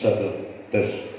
Satu, tes.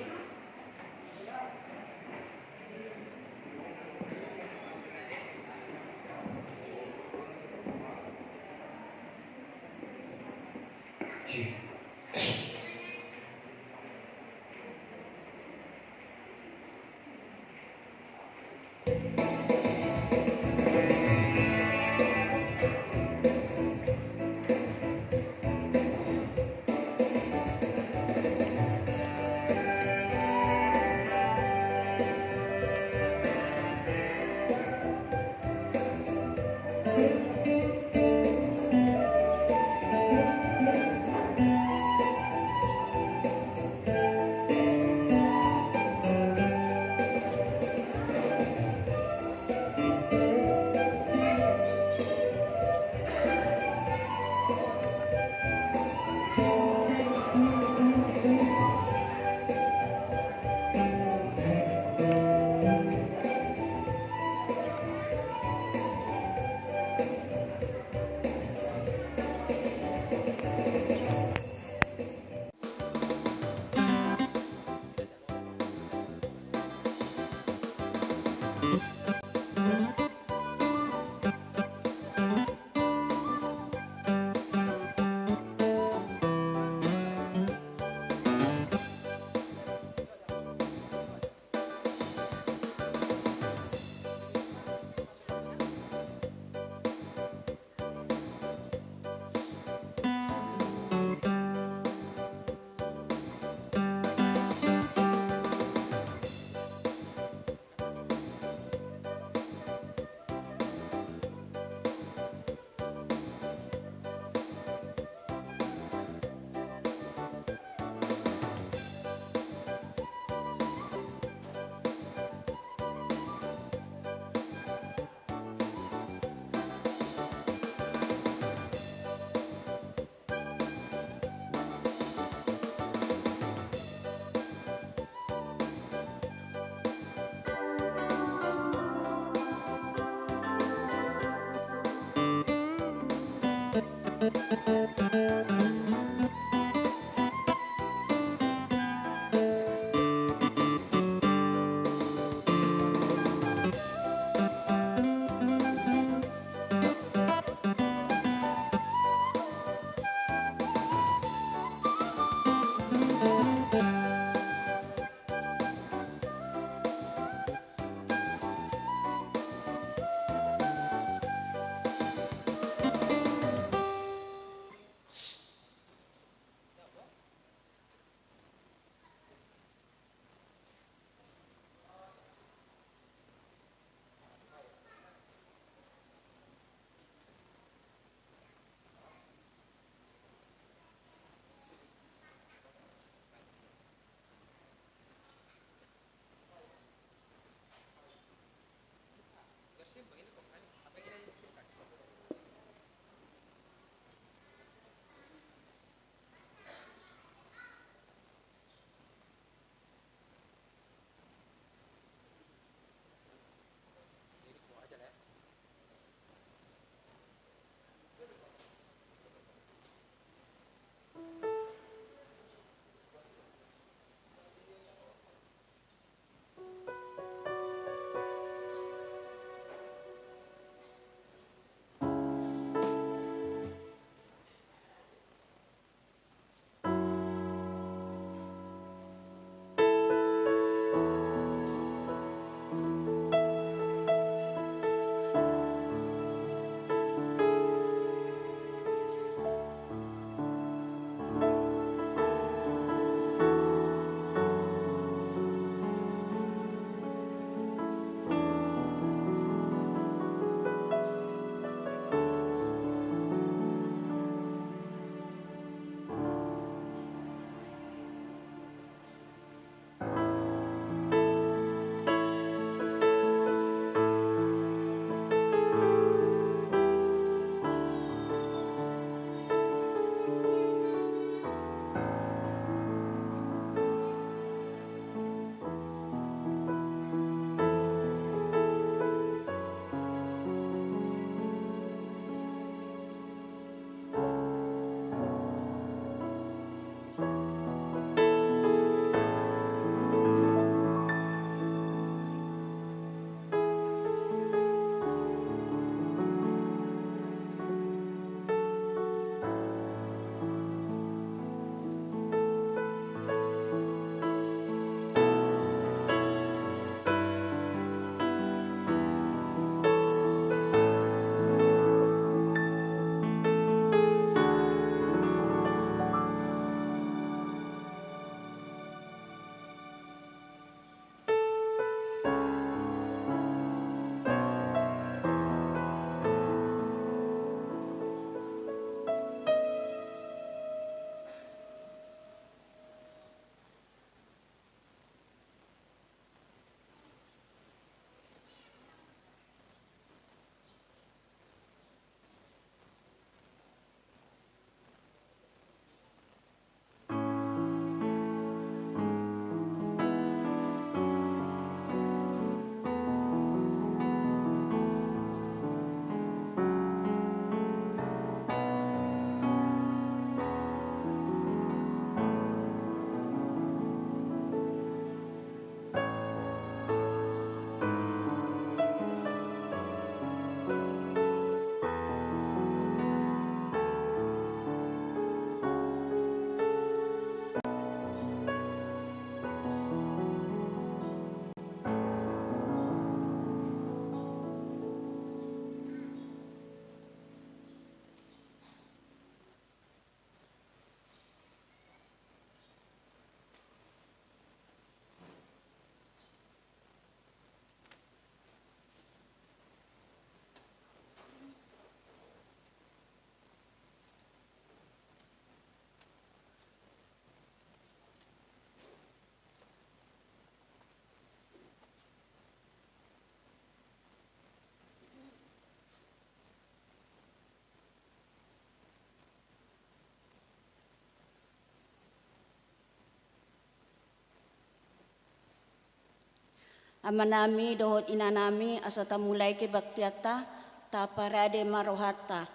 Amanami dohot inanami asata mulai ke baktiata ta parade marohata.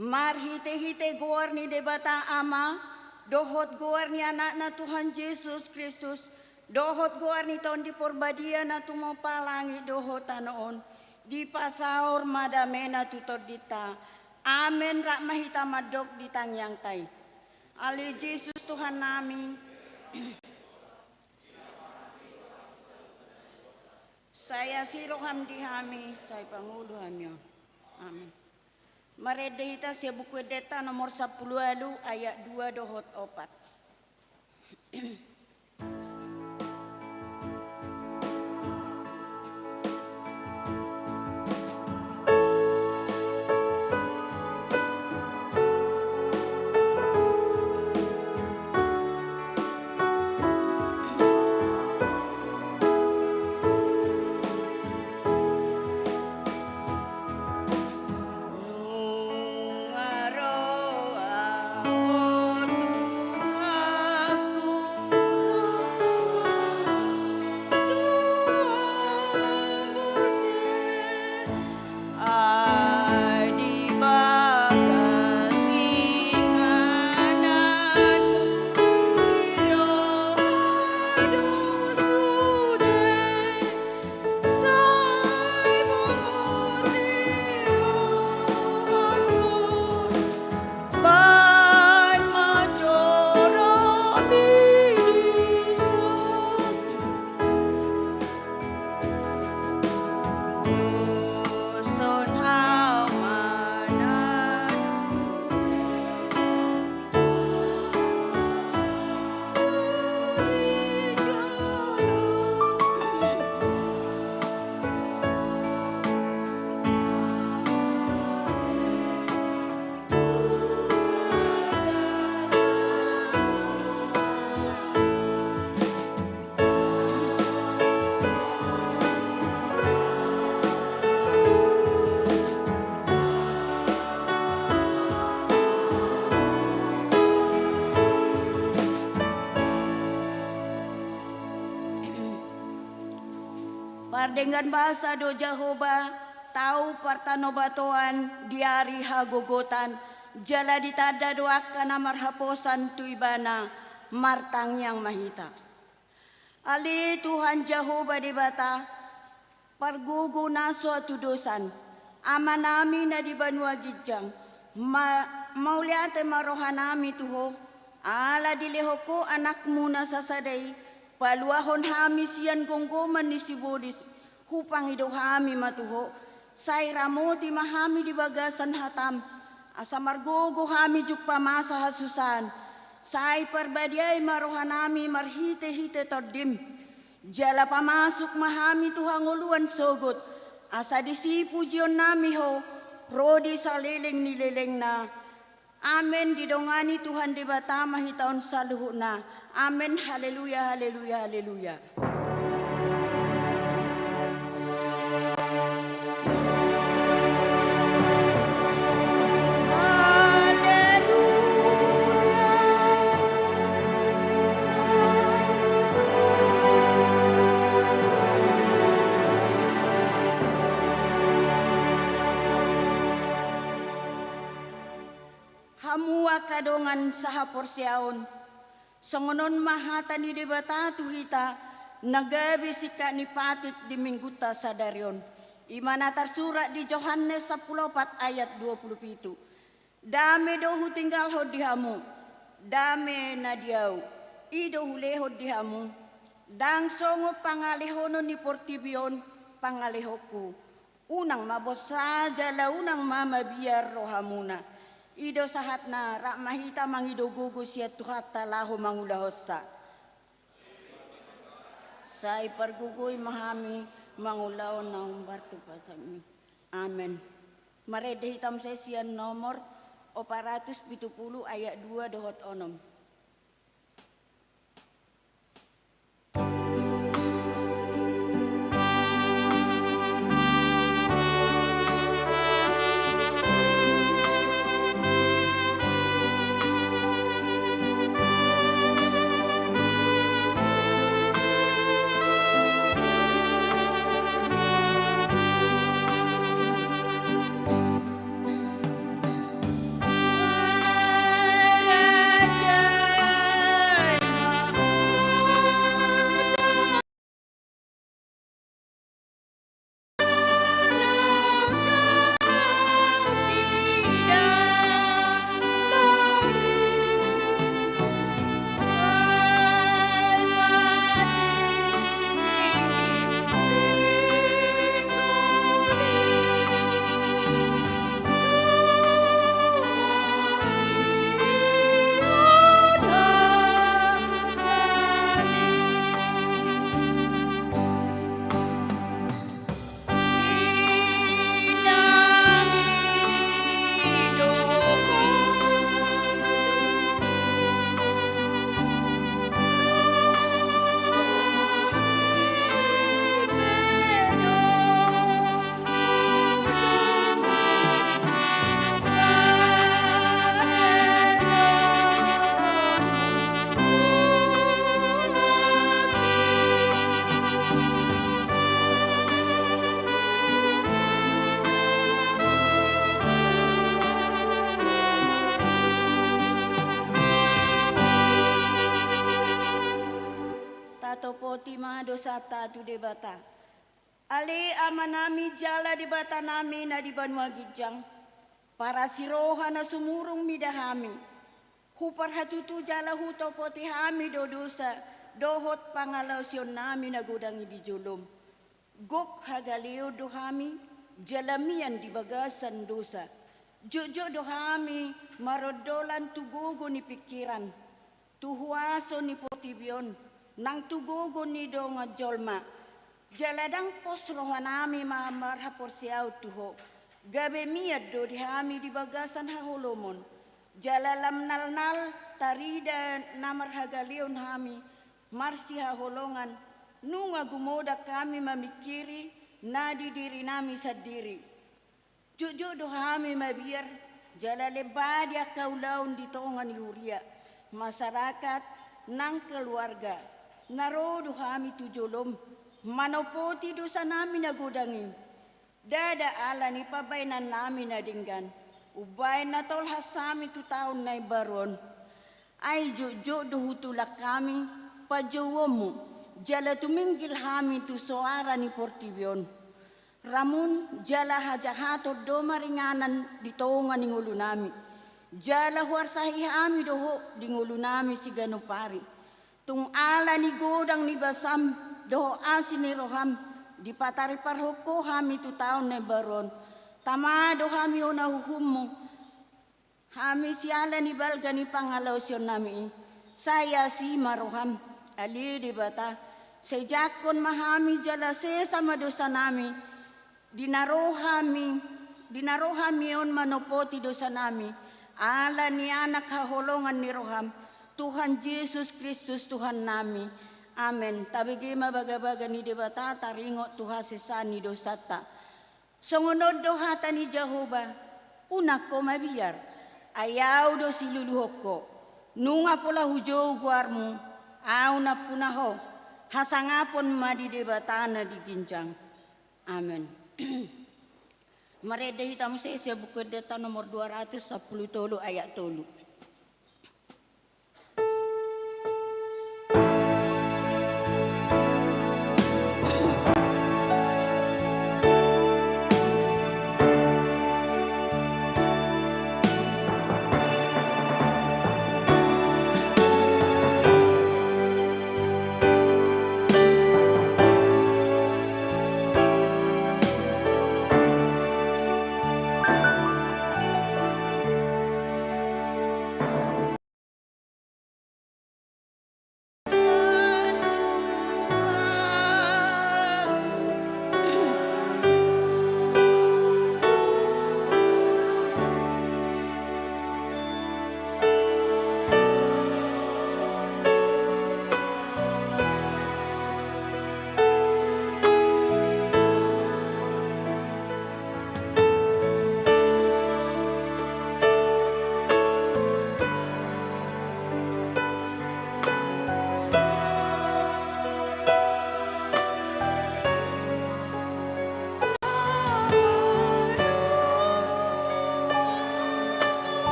Marhite-hite goar ni debata ama, dohot goar ni anak na Tuhan Yesus Kristus, dohot goar ni tahun di porbadia na tumopalangi dohot anoon, di pasaur madamena tutor dita. Amen rak mahita madok di tangyang tay. Ali Yesus Tuhan nami. Saya siroham dihami, saya pangulo hamyo. Amin. Maredehita siya buku deta nomor 10 ayat 2 dohot 4. Pardengan bahasa do Jehovah, tahu partanobatoan diari hagogotan, jala ditada doakan amar haposan tuibana, martang yang mahita. Ali Tuhan Jehovah dibata, pargugu na suatu dosan, amanami na di banua gijang, mauliate marohanami tuho, ala dilehoko anakmu na sasadai, paluahon hami sian gonggoman ni sibodis, hupang ido hami matuho, say ramoti mahami di bagasan hatam, asa margogo hami juk pamasa hasusan, say parbadiay marohanami marhite-hite tordim, jala pamasuk mahami tuhang uluan sogot, asa disipu jion nami ho, prodi saleleng nileleng na. Amen didongani Tuhan di batama hitaon saluhuna. Amen, haleluya, haleluya, haleluya. Hamua kadongan saha porsiaon, songonon mahata ni debata tuhita, nagabi sika ni patit di mingguta sadarion. Imana tersurat di Yohanes 14 ayat 27. Dame dohu tinggal ho dihamu, dame na diau, idohu leho dihamu, dang songo pangalehono ni portibion pangalehoku. Unang mabos saja la unang mama biar rohamuna. Ido sahatna rak mahita mangido gugu siya tuhata laho mangulahosa. Say pargugoy mahami mangulaw na umbarto patami. Amen. Marede hitam sesian nomor 470 ayat 2 dohot onom. dosata tu debata. Ale amanami jala debata nami na di Banua Gijang. Para siroha na sumurung midahami. Hupar hatutu jala huto poti hami do dosa. Dohot pangalausion nami na gudangi di julum. Gok hagaleo dohami jalamian di bagasan dosa. Jojo dohami marodolan tugugo ni pikiran. Tuhuaso ni potibion nang tugugo ni do ngajolma. Jaladang pos rohanami mamarhapor siaw tuho. Gabe miad do dihami di bagasan hahulomon. Jalalam nal tarida namar hagalion hami. Marsi haholongan. Nunga gumoda kami mamikiri nadi diri nami sadiri. Jojo dohami mabiar jalalebadia kaulaun di tongan huria. Masyarakat nang keluarga. Narodo hami tujolom. Manopoti dosa nami nagudangi. Dada ala ni pabainan nami nadinggan. Ubay na tol hasami tu taon na ibaron. Ay jojo dohutulak kami pajowomu. Jala tuminggil hami tu soara ni Portibion. Ramun jala hajahato do maringanan di tongan ni ngulu nami. Jala huar sahi hami doho di ngulu nami si ganupari. Tung ala ni godang ni basam doho asin ni roham. Di patari parhoko hami tu taon na baron. Tamado hami ona huhumu. Hami si ala ni balga ni pangalosyon nami. Saya si maroham. Ali di bata. Sejakon mahami jala sama dosa nami. Dinarohami on manopoti dosa nami. Ala ni anak haholongan ni roham. Tuhan Yesus Kristus Tuhan nami. Amen. Tabigi mabaga-baga ni debata taringot Tuhan sesani dosata. Songonod dohata ni Jehovah. Unak ko mabiar. Ayaw do siluluhoko. Nunga pula hujo guarmu. Aw na punaho. Hasangapon madi debatana di ginjang. Amen. Mareda hitam saya buku data nomor 210 ayat 3.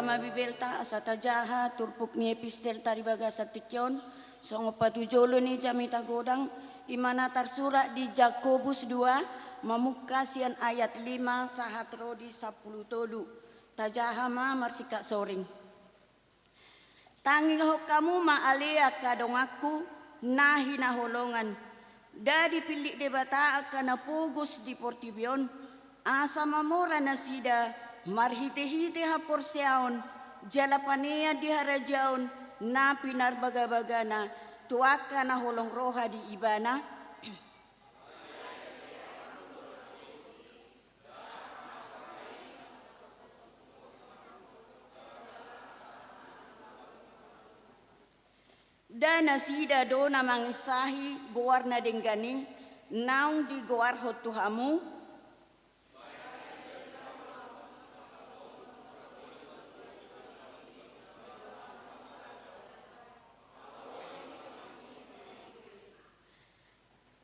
Mabibelta asata jaha turpuk ni epistel taribaga satikyon songo patujolo ni jamita godang imana tarsurat di Jakobus 2 mamukasian ayat 5 sahatro di 10 tolu tajahama marsika soring tanging ho kamu maalea kadong aku nahi naholongan dadi pilik debata akan pugus di Portibion asa mamora nasida marhite-hite hapor seaon jalapania di harajaon na pinarbagabagana tuaka na holong roha di ibana Dana sida do na mangisahi goar na denggani naung di goar hotuhamu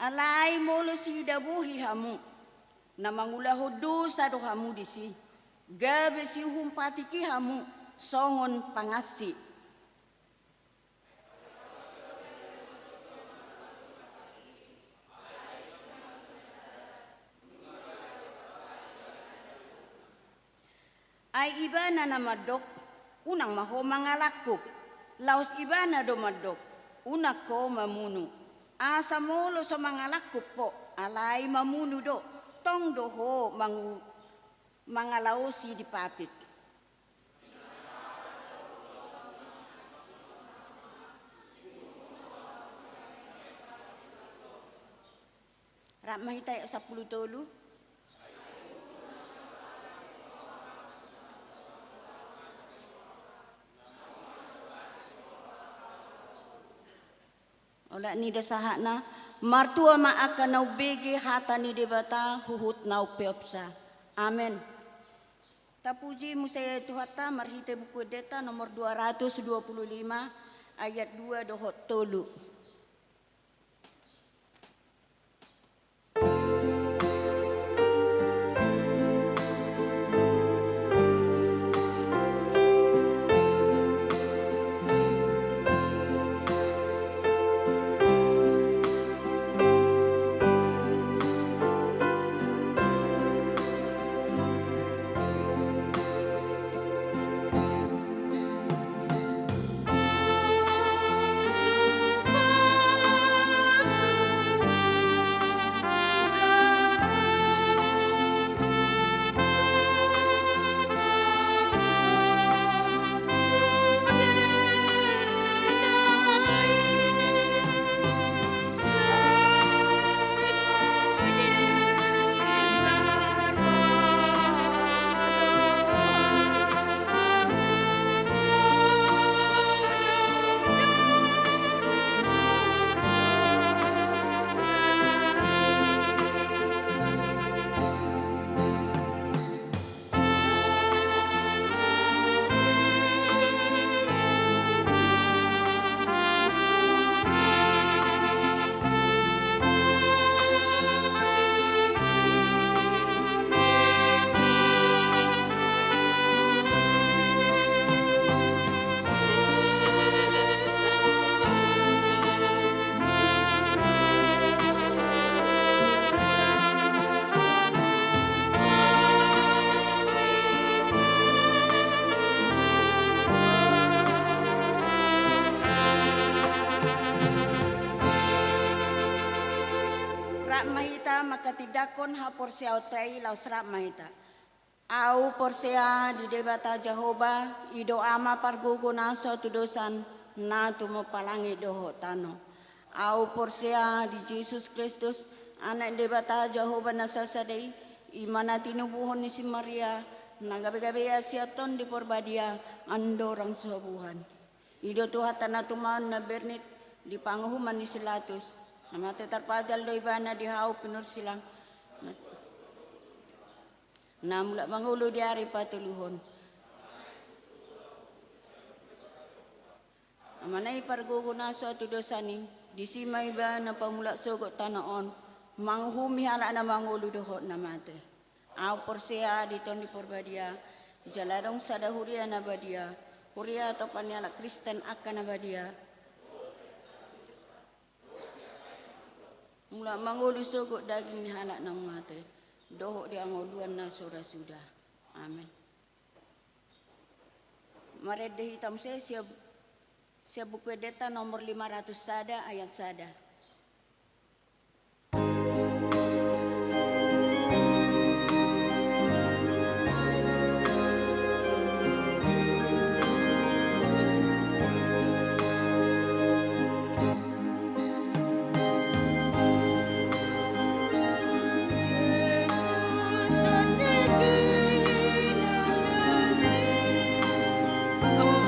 alai molo sida buhi hamu na mangulahodo sa do hamu disi gabe si humpatiki hamu songon pangasi ay iba na namadok, unang maho mangalakop. Laos iba na dumadok, unak ko mamuno. Asa molo sa mangalakop po, alay mamuno do. Tong doho mangalaosi di papit. Rak mahitay sa pulutolo. Ola ni dasaha na martua maaka na ubege hata ni debata huhut na upeopsa. Amen. Tapuji musaya tuhata marhite buku deta nomor 225 ayat 2 dohot tolu. Makatidakon ha porsia otay laus rak mahita. Au porsia di debata Jehovah ido ama pargugo naso tudosan na tumopalangi doho tano. Au porsia di Jesus Kristus anak debata Jehovah nasasadai imana tinubuhon ni si Maria nagabi-gabi asiaton di porbadia andorang subuhan. Ido tuhatan na tuman na bernit di panguhuman ni Silatus. Namate terpajal do ibana di hau pinur silang. Namula mangulu di hari patuluhon. Amanai pargugo naso atu dosani. Disima iba na pamula sogot tanaon. Manghumi hala na mangulu dohot namate. Au porsia di ton di porbadia. Jaladong sada huria na badia. Huria atau paniala Kristen akan na badia. Mula mangulu sogot daging ni halak nang mate. Dohok dia ngoluan na sura sudah. Amin. Marede hitam saya siap buku deta nomor 500 sada ayat sada. Oh,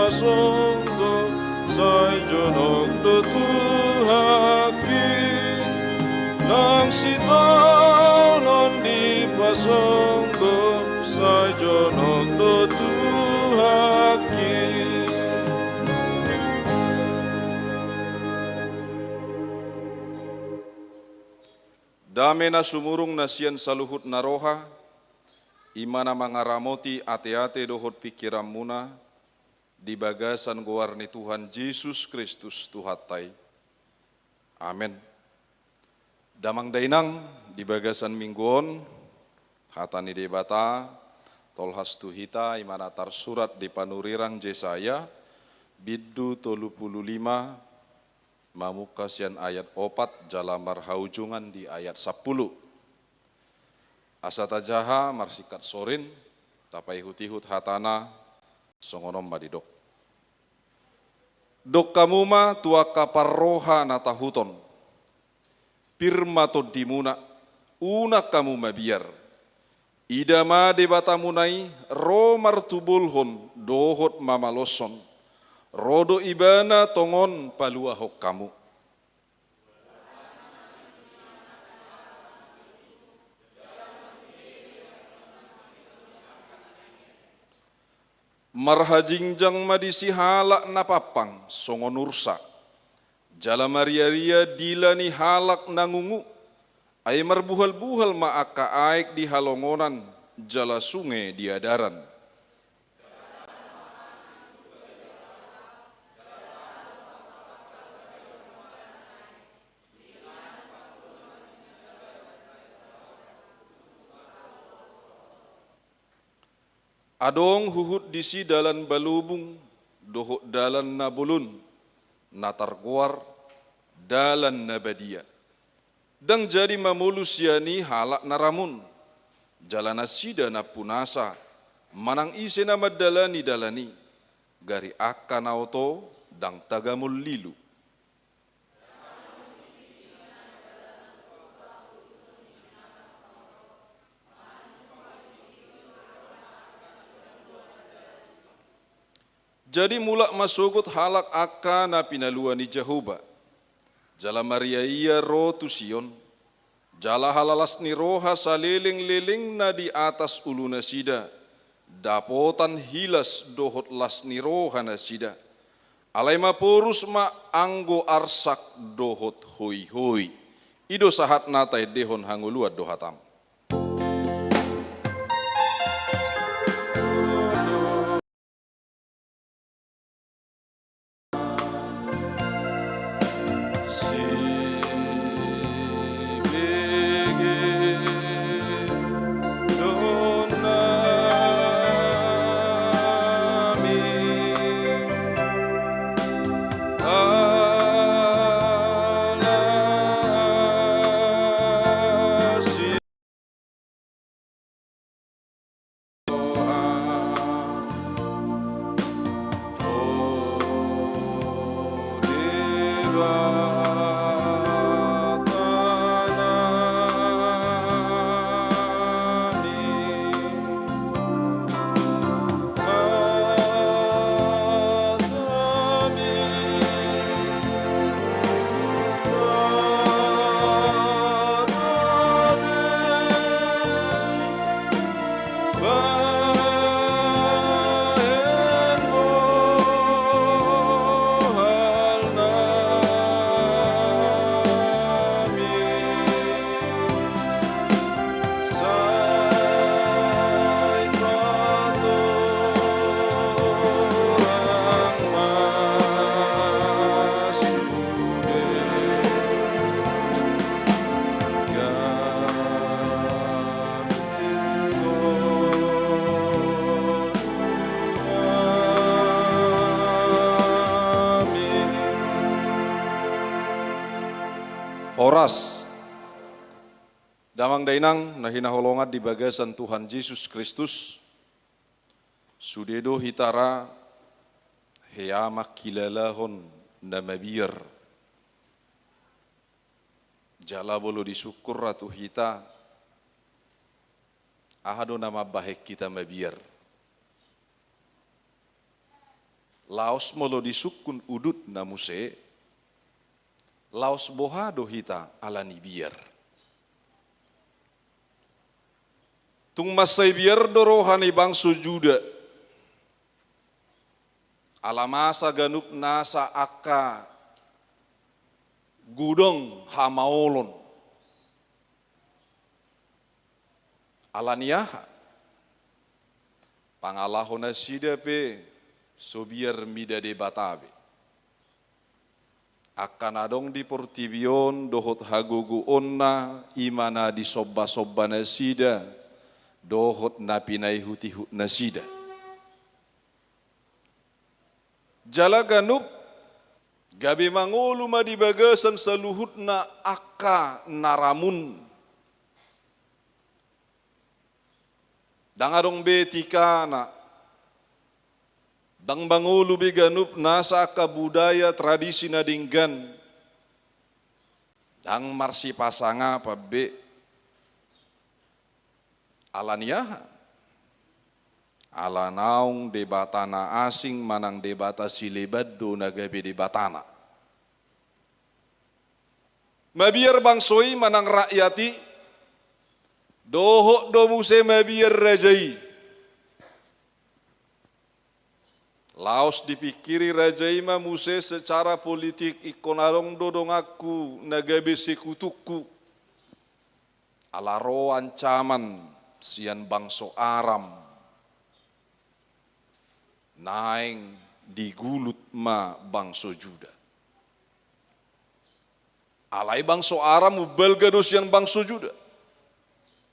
pasongdo sai jonok do tuhaki nang sitau non di pasongdo sai jonok do tuhaki. Dame na sumurung na siyan saluhut na roha, imana mangaramoti ate-ate dohot pikiran muna, di bagasan goar ni Tuhan Yesus Kristus Tuhatai. Amin. Damang dainang di bagasan mingguon, hatani debata, tolhas tuhita imana tar surat di panurirang Jesaya, biddu 35, mamukasian ayat 4 jalamar haujungan di ayat 10. Asata jaha marsikat sorin tapai hutihut hatana songonom madidok. Dok kamuma tuaka parroha natahuton. Pirmato dimuna una kamu mabiar. Idama debatamunai romar tubulhon dohot mamaloson. Rodo ibana tongon palua hok kamu. Marhajingjang madisi halak napapang songonursa. Jala maria-ria dilani halak nangungu. Ay marbuhal-buhal maaka aik di halongonan jala sungai diadaran. Adong huhut disi dalan balubung, dohok dalan nabulun, natarguar, dalan nabadia. Dang jadi mamulusiani halak naramun, jalan asida na punasa, manang ise na madalani, gari akan auto, dang tagamul lilu. Jadi mulak masugut halak aka na pinalua ni Jehoba. Jala Maria iya rotu Sion. Jala halalas ni roha saliling-liling na di atas ulu na sida. Dapotan hilas dohot las ni roha na sida. Alay mapurus ma anggo arsak dohot hoi-hoi. Ido sahat natay dehon hanguluat dohatam. Horas damang dainang nahinaholongat di bagasan Tuhan Yesus Kristus sudedo hitara heamak kilalahon namabir jala bolo disyukur ratu hita ahado nama bahek kita mabir laos molo disukun udut na muse, laos bohado hita alani biar. Tung masay biar dorohani bangso Juda, alamasa ganup nasa akka gudong hamaolon, alaniaha, pangalahon na sida pe, so biar mida de batabe. Akan adong di portibion dohot hagugu onna imana di sobba-sobba na sida, dohot napinay hutihut na sida. Jala ganup gabi mangulu ma di bagasan sa luhut na akka naramun. Dangadong betika na dang mangulu biganup nasa akka budaya tradisi na dinggan. Dang marsi pasanga pabe alaniaha, alanaung debatana asing manang debata silebad do nagabe debatana. Mabiar bangsoi manang rakyati, dohok do muse mabiar rajai. Laos dipikiri rajai ma muse secara politik ikonarong dodong aku nagabe sekutuku. Alaro ancaman sian bangso Aram naing digulut ma bangso Juda. Alai bangso Aram ubal gado sian bangso Juda.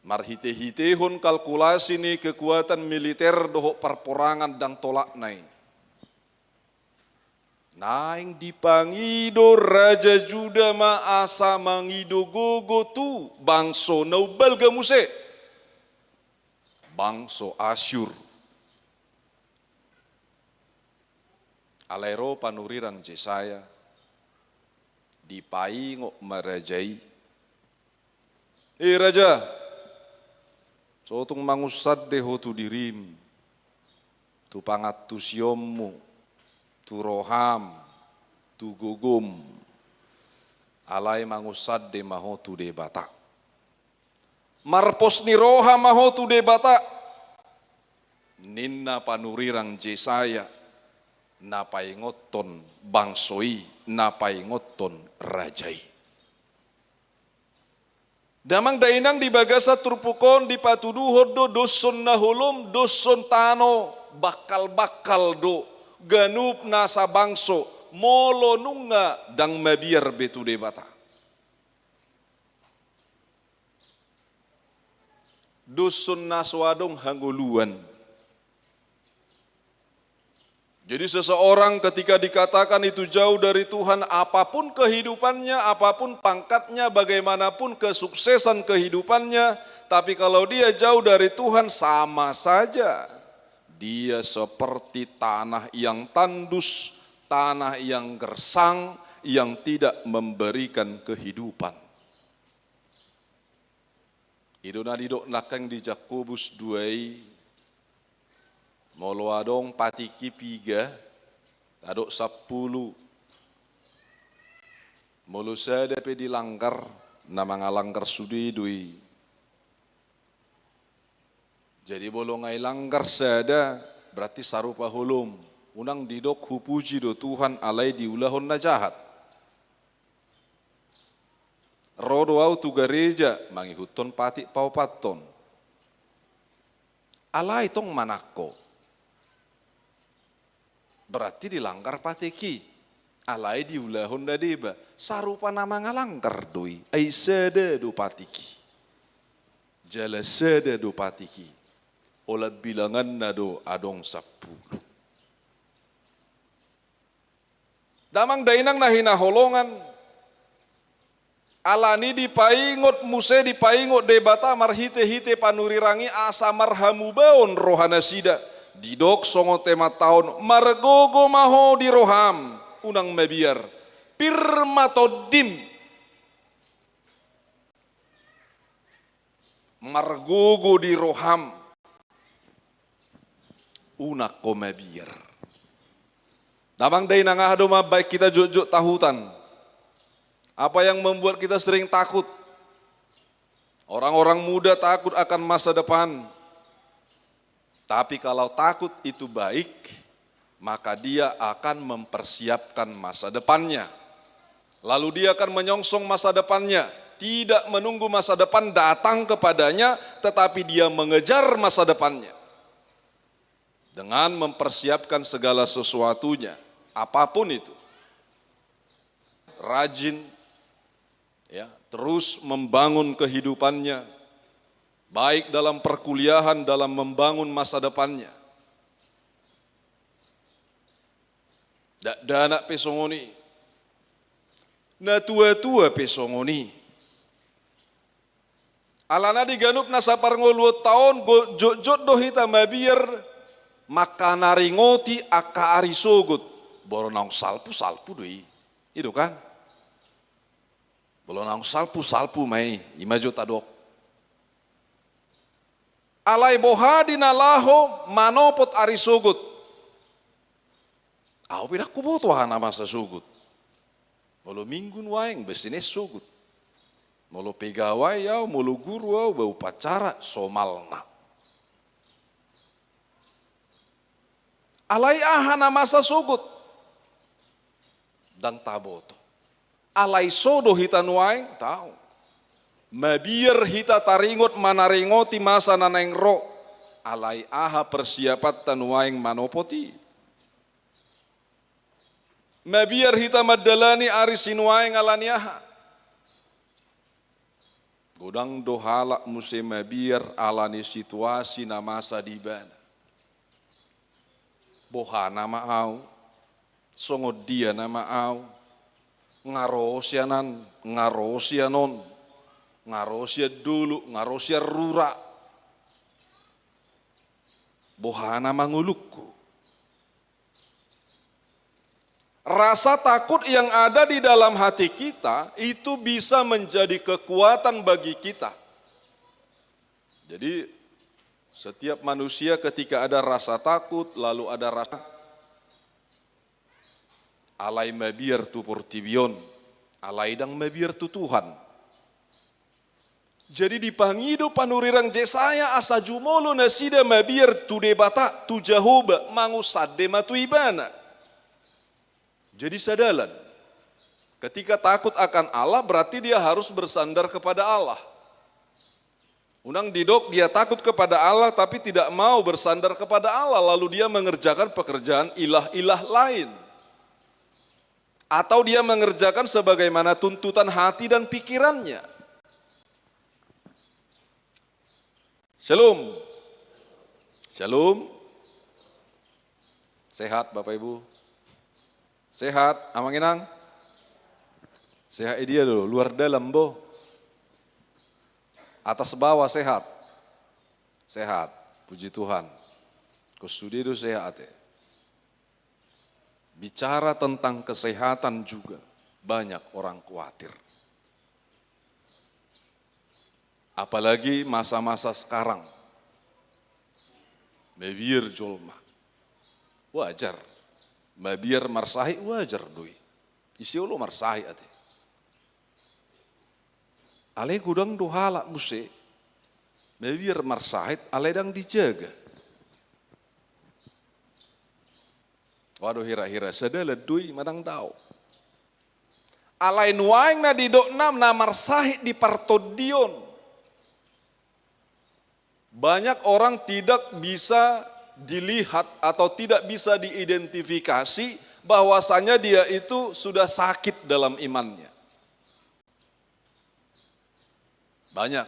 Marhite-hitehon kalkulasi ni kekuatan militer dohok perporangan dan tolak naing. Naing dipangido Raja Juda ma asa mangido gogo tu bangso na ubal gamuse. Bangso Asyur. Alairo panurirang Jesaya dipaingo marajai. Raja, sotong mangusad deho tu dirim, tu pangat tu siommu, tu roham, tu gugum, alai mangusad de maho tu de bata. Marpos ni roha maho tu de bata, ninna panurirang Jesaya, napaingoton bangsoi, napaingoton rajai. Damang dainang di bagasa turpukon di patuduhod do doson na hulum, doson tano, bakal-bakal do, ganup nasa bangso, molo nunga dang mabiar betu de bata. Dusun naswadong hanguluan. Jadi seseorang ketika dikatakan itu jauh dari Tuhan, apapun kehidupannya, apapun pangkatnya, bagaimanapun kesuksesan kehidupannya, tapi kalau dia jauh dari Tuhan sama saja. Dia seperti tanah yang tandus, tanah yang gersang, yang tidak memberikan kehidupan. Idona didok nakang di Jakobus 2, molo adong patiki 3, adok 10. Molo sada pe dilanggar, na mga langgar sudi dui. Jadi bolo ngai langgar sada, berarti sarupa hulum. Unang didok hupuji do Tuhan alai diulahon na jahat. Rodo au tu gereja mangihuton pati paupaton. Alai tong manako. Berarti dilanggar pateki. Alai diulahon da deba. Sarupa nama ngalanggar doi. Ai sada do patiki. Jala sada do patiki. Ola bilangan na do adong 10. Damang dainang nahina holongan. Alani dipaingot muse dipaingot debata marhite-hite panurirangi asa marhamu baon rohana sida. Didok songo tema tahun margogo maho di roham unang mabiar. Pirmatodim. Margogo di roham. Unak ko mabiar. Damang day nangahado baik kita juk tahutan. Apa yang membuat kita sering takut? Orang-orang muda takut akan masa depan. Tapi kalau takut itu baik, maka dia akan mempersiapkan masa depannya. Lalu dia akan menyongsong masa depannya, tidak menunggu masa depan datang kepadanya, tetapi dia mengejar masa depannya. Dengan mempersiapkan segala sesuatunya, apapun itu. Rajin, ya, terus membangun kehidupannya, baik dalam perkuliahan, dalam membangun masa depannya. Dana pesongoni, na tua-tua pesongoni. Alana diganup na saparngoluo tahun jot dohita mabir makanaringoti aka arisogut. Boronang salpu doi. Itu kan? Boronang salpu mai 5 juta dok. Alai bohadi nalaho manopot arisogut. Aku pindah kubotohan nama sasugut. Molo minggun waeng besines sugut. Molo pegawai yau, molo guru yau, bau pacara somalna. Alai ahana masa sugut. Dan taboto. Alai sodo hita nuaeng, tahu. Mabir hita taringot manaringoti masa naneng ro. Alai aha persiapat tanuaeng manopoti. Mabir hita madalani arisinuaeng alaniaha. Godang dohala musim mabir alani situasi na masa dibana. Bohana maau, songod dia nama au, ngarosianan, ngarosianon, ngarosia dulu, ngarosia rura. Bohana mangulukku. Rasa takut yang ada di dalam hati kita itu bisa menjadi kekuatan bagi kita. Jadi setiap manusia ketika ada rasa takut, lalu ada rasa alai mabir tu portibion, alai dang mabir tu Tuhan. Jadi dipangido panurirang Jesaya asa jumolo nasida mabir tu debata tu Jahoba mangusade matu ibana. Jadi sadalan, ketika takut akan Allah berarti dia harus bersandar kepada Allah. Unang didok dia takut kepada Allah tapi tidak mau bersandar kepada Allah, lalu dia mengerjakan pekerjaan ilah-ilah lain. Atau dia mengerjakan sebagaimana tuntutan hati dan pikirannya. Shalom. Shalom. Sehat Bapak Ibu? Sehat, amang inang? Sehat dia dulu, luar dalam boh. Atas bawah sehat. Sehat, puji Tuhan. Kusudiru sehat. Bicara tentang kesehatan juga banyak orang khawatir. Apalagi masa-masa sekarang. Mebir jolma. Wajar. Mabir marsahi wajar doi. Isi ulo marsahi ate. Ale gudang dohala muse. Mabir marsahit ale dang dijaga. Waduh hira-hira sadala doi madang dao. Alai nuaing na didok nam na marsahit di partodion. Banyak orang tidak bisa dilihat atau tidak bisa diidentifikasi bahwasanya dia itu sudah sakit dalam imannya. Banyak.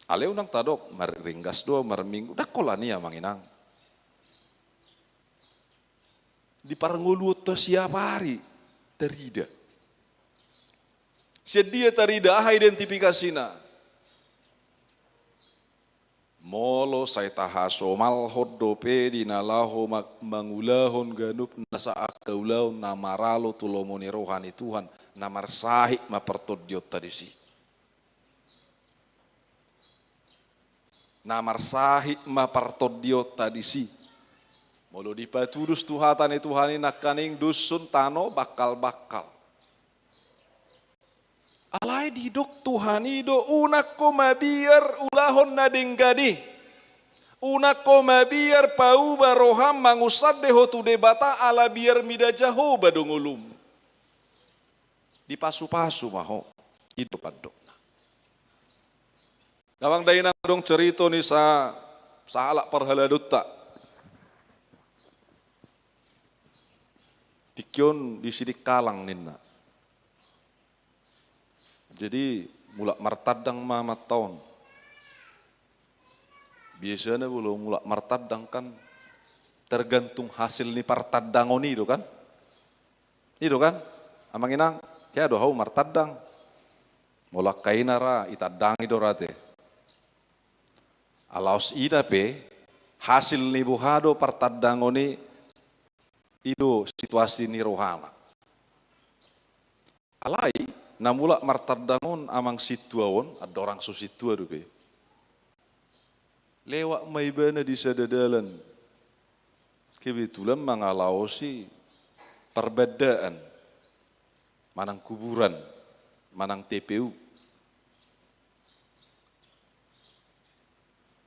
Ale unang tadok maringgas do marminggu dak kolania manginang. Di parangulu to siapa hari terida. Sedia terida aha identifikasina. Molo say tahaso malhod dope dinalaho mangulahon ganup nasa akaulaw namaralo tulomoni rohani Tuhan namarsahi mapertodiot tadisi. Namarsahi mapertodiot tadisi. Olo di patudus Tuhatan itu hani nakaning dusun tano bakal-bakal. Alai didok Tuhani do unak ko mabiar ulahon na dinggadi. Unak ko mabiar pau baroham mangusad deho tu debata ala biar mida jaho badongulum. Di pasu-pasu maho hidup adok. Gawang dainang dong cerita ni sa alak perhaladut tak. Tikyon di sidik kalang ninna. Jadi mulak martadang mamat tahun. Biasanya belum mulak martadang kan tergantung hasil ni partadangoni itu kan. Itu kan. Amang inang ya dohau martadang. Mulak kainara itadang itu rate. Alaus ida pe hasil ni buhado partadangoni itu situasi ni rohana. Alai namula martadangon amang situawon ada orang susitua do pe. Lewat maibana di sadadalan. Kebetulan mangalausi perbedaan manang kuburan, manang TPU.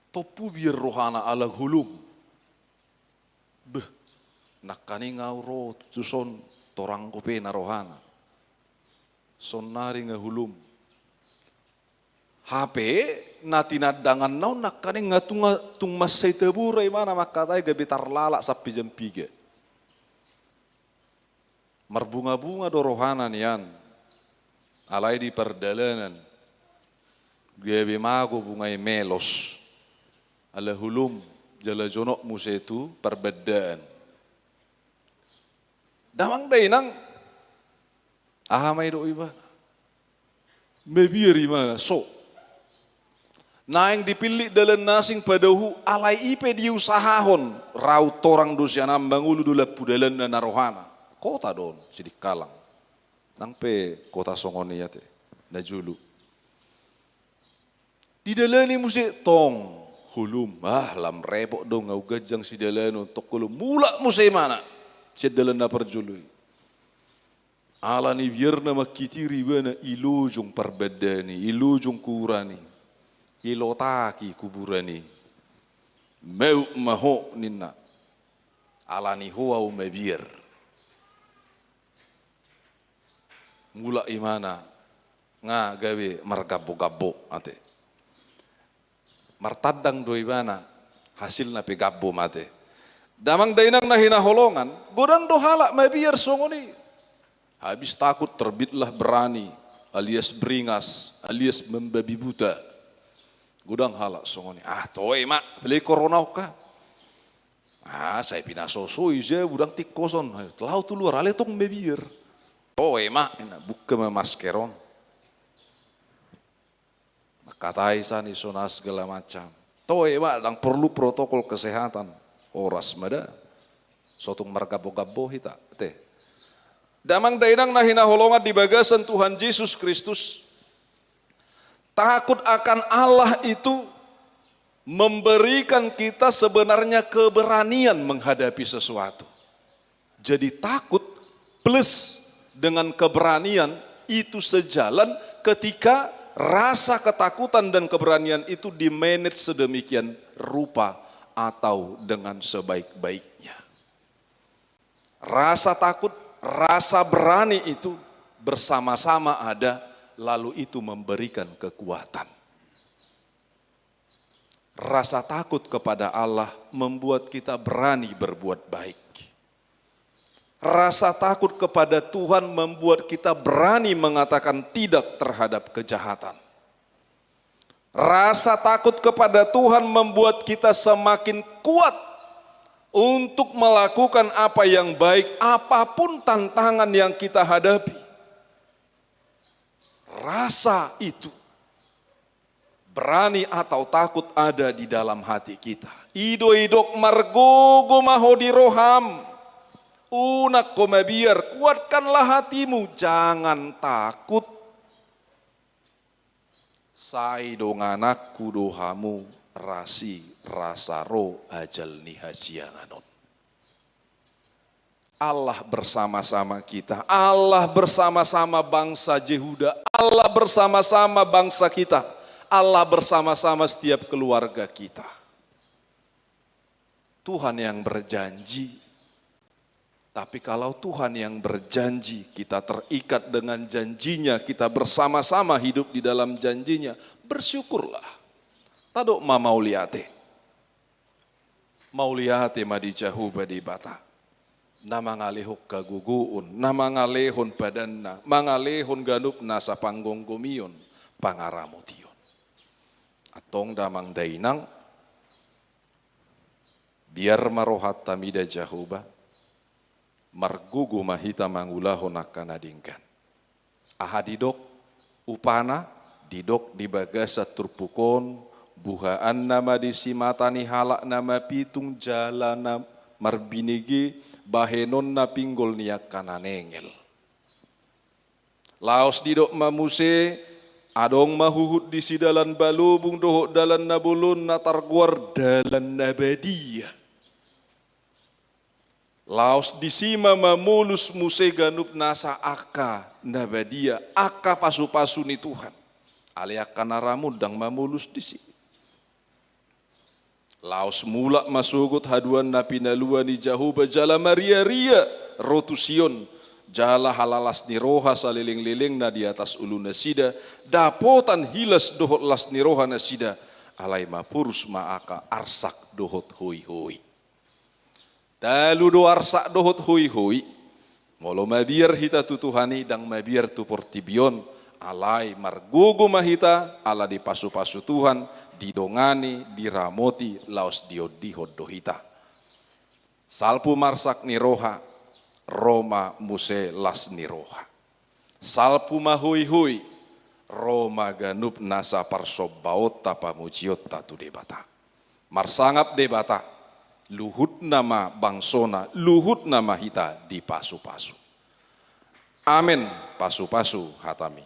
Topu biar rohana ala hulum. Beh, nakani ngauro tuson torang kope na rohana. Sonari ngahulum. HP natinadangan naon nakani ngatung masay teburay mana makatay gabitar lalak sa pijam piga. Marbunga-bunga do rohana niyan. Alay di perdalanan. Gabi mago bungay melos. Ala hulum jala jonok musetu perbedaan. Damang dainang ahamay do iba. Mebiri mana so. Naing dipilih dalam nasing padahu alai ipe diusahahon raut torang dosyanam bangulu dula pudalan na narohana. Kota don sidik kalang. Nang pe kota songoni yate na julu. Di dalani musik tong hulum lam repok dong ngau gajang si dalan untuk kulum mulak musik mana si dalan na perjului. Ala ni biar nama kitiri bana ilujung perbedani ilujung kurani. Ilotaki kuburani. Mau maho ninna. Alani huau mebir. Mula imana nga gawe margabo-gabo ate. Martadang do imana hasil na pegabo mate. Damang dainang na hinaholongan, godang do halak mebir songoni. Habis takut terbitlah berani alias beringas alias membabi buta. Gudang halak songoni. Toy mak beli corona ka. Saya pinasoso ije budang tikoson. Telau tu luar ale tong bebir. Toy mak buka memaskeron. Makatai sani sonas segala macam. Toy mak dang perlu protokol kesehatan. Oras mada. Sotung margabo-gabo hita. Teh. Damang dainang nahina holongan di bagasan Tuhan Yesus Kristus. Takut akan Allah itu memberikan kita sebenarnya keberanian menghadapi sesuatu. Jadi takut plus dengan keberanian itu sejalan ketika rasa ketakutan dan keberanian itu dimanage sedemikian rupa atau dengan sebaik-baiknya. Rasa takut, rasa berani itu bersama-sama ada. Lalu itu memberikan kekuatan. Rasa takut kepada Allah membuat kita berani berbuat baik. Rasa takut kepada Tuhan membuat kita berani mengatakan tidak terhadap kejahatan. Rasa takut kepada Tuhan membuat kita semakin kuat untuk melakukan apa yang baik, apapun tantangan yang kita hadapi. Rasa itu berani atau takut ada di dalam hati kita. Ido-idok margogo maho di roham. Unak komabiar, kuatkanlah hatimu, jangan takut. Saido nganakku dohamu rasi rasa ro ajal nihasianganon. Allah bersama-sama kita, Allah bersama-sama bangsa Yehuda, Allah bersama-sama bangsa kita, Allah bersama-sama setiap keluarga kita. Tuhan yang berjanji, tapi kalau Tuhan yang berjanji, kita terikat dengan janjinya, kita bersama-sama hidup di dalam janjinya, bersyukurlah. Tadok ma mauliate madi jahuba di bata. Nama ngalehok kaguguun, nama ngalehon badanna, mangalehon ganupna sa panggonggomion, pangaramotion. Atong damang dainang, biar marohat tamida jahuba, margugu mahita mangulahon akan adingkan. Ahadidok upana, didok di bagasa turpukon, buhaan nama disimatani halak nama pitung jalana marbinigi, bahenon na pinggol niyak kananengel. Laos didok mamuse, adong mahuhut di sidalan balubung dohok dalan nabulun natarguar dalan nabadia. Laos disima mamulus muse ganup nasa aka nabadia, aka pasu-pasu ni Tuhan. Aliak kanaramud dang mamulus di sini. Laos mulak masugut haduan na pinaluan ni Jahuba jala maria-ria rotusion jala halalas ni roha saliling-liling na di atas ulu nasida dapotan hilas dohot las ni roha nasida alai mapurus maaka arsak dohot hoi-hoi. Dalu do arsak dohot hoi-hoi molo mabiar hita tutuhani dang mabiar tu portibion alai margugu mahita ala di pasu-pasu Tuhan didongani, diramoti, laos diodihod dohita. Salpu marsak niroha, Roma muse las niroha. Salpu mahui-hui, Roma ganup nasa parsobaot tapa muciot tatu debata. Marsangap debata, luhut nama bangsona, luhut nama hita di pasu-pasu. Amin, pasu-pasu hatami.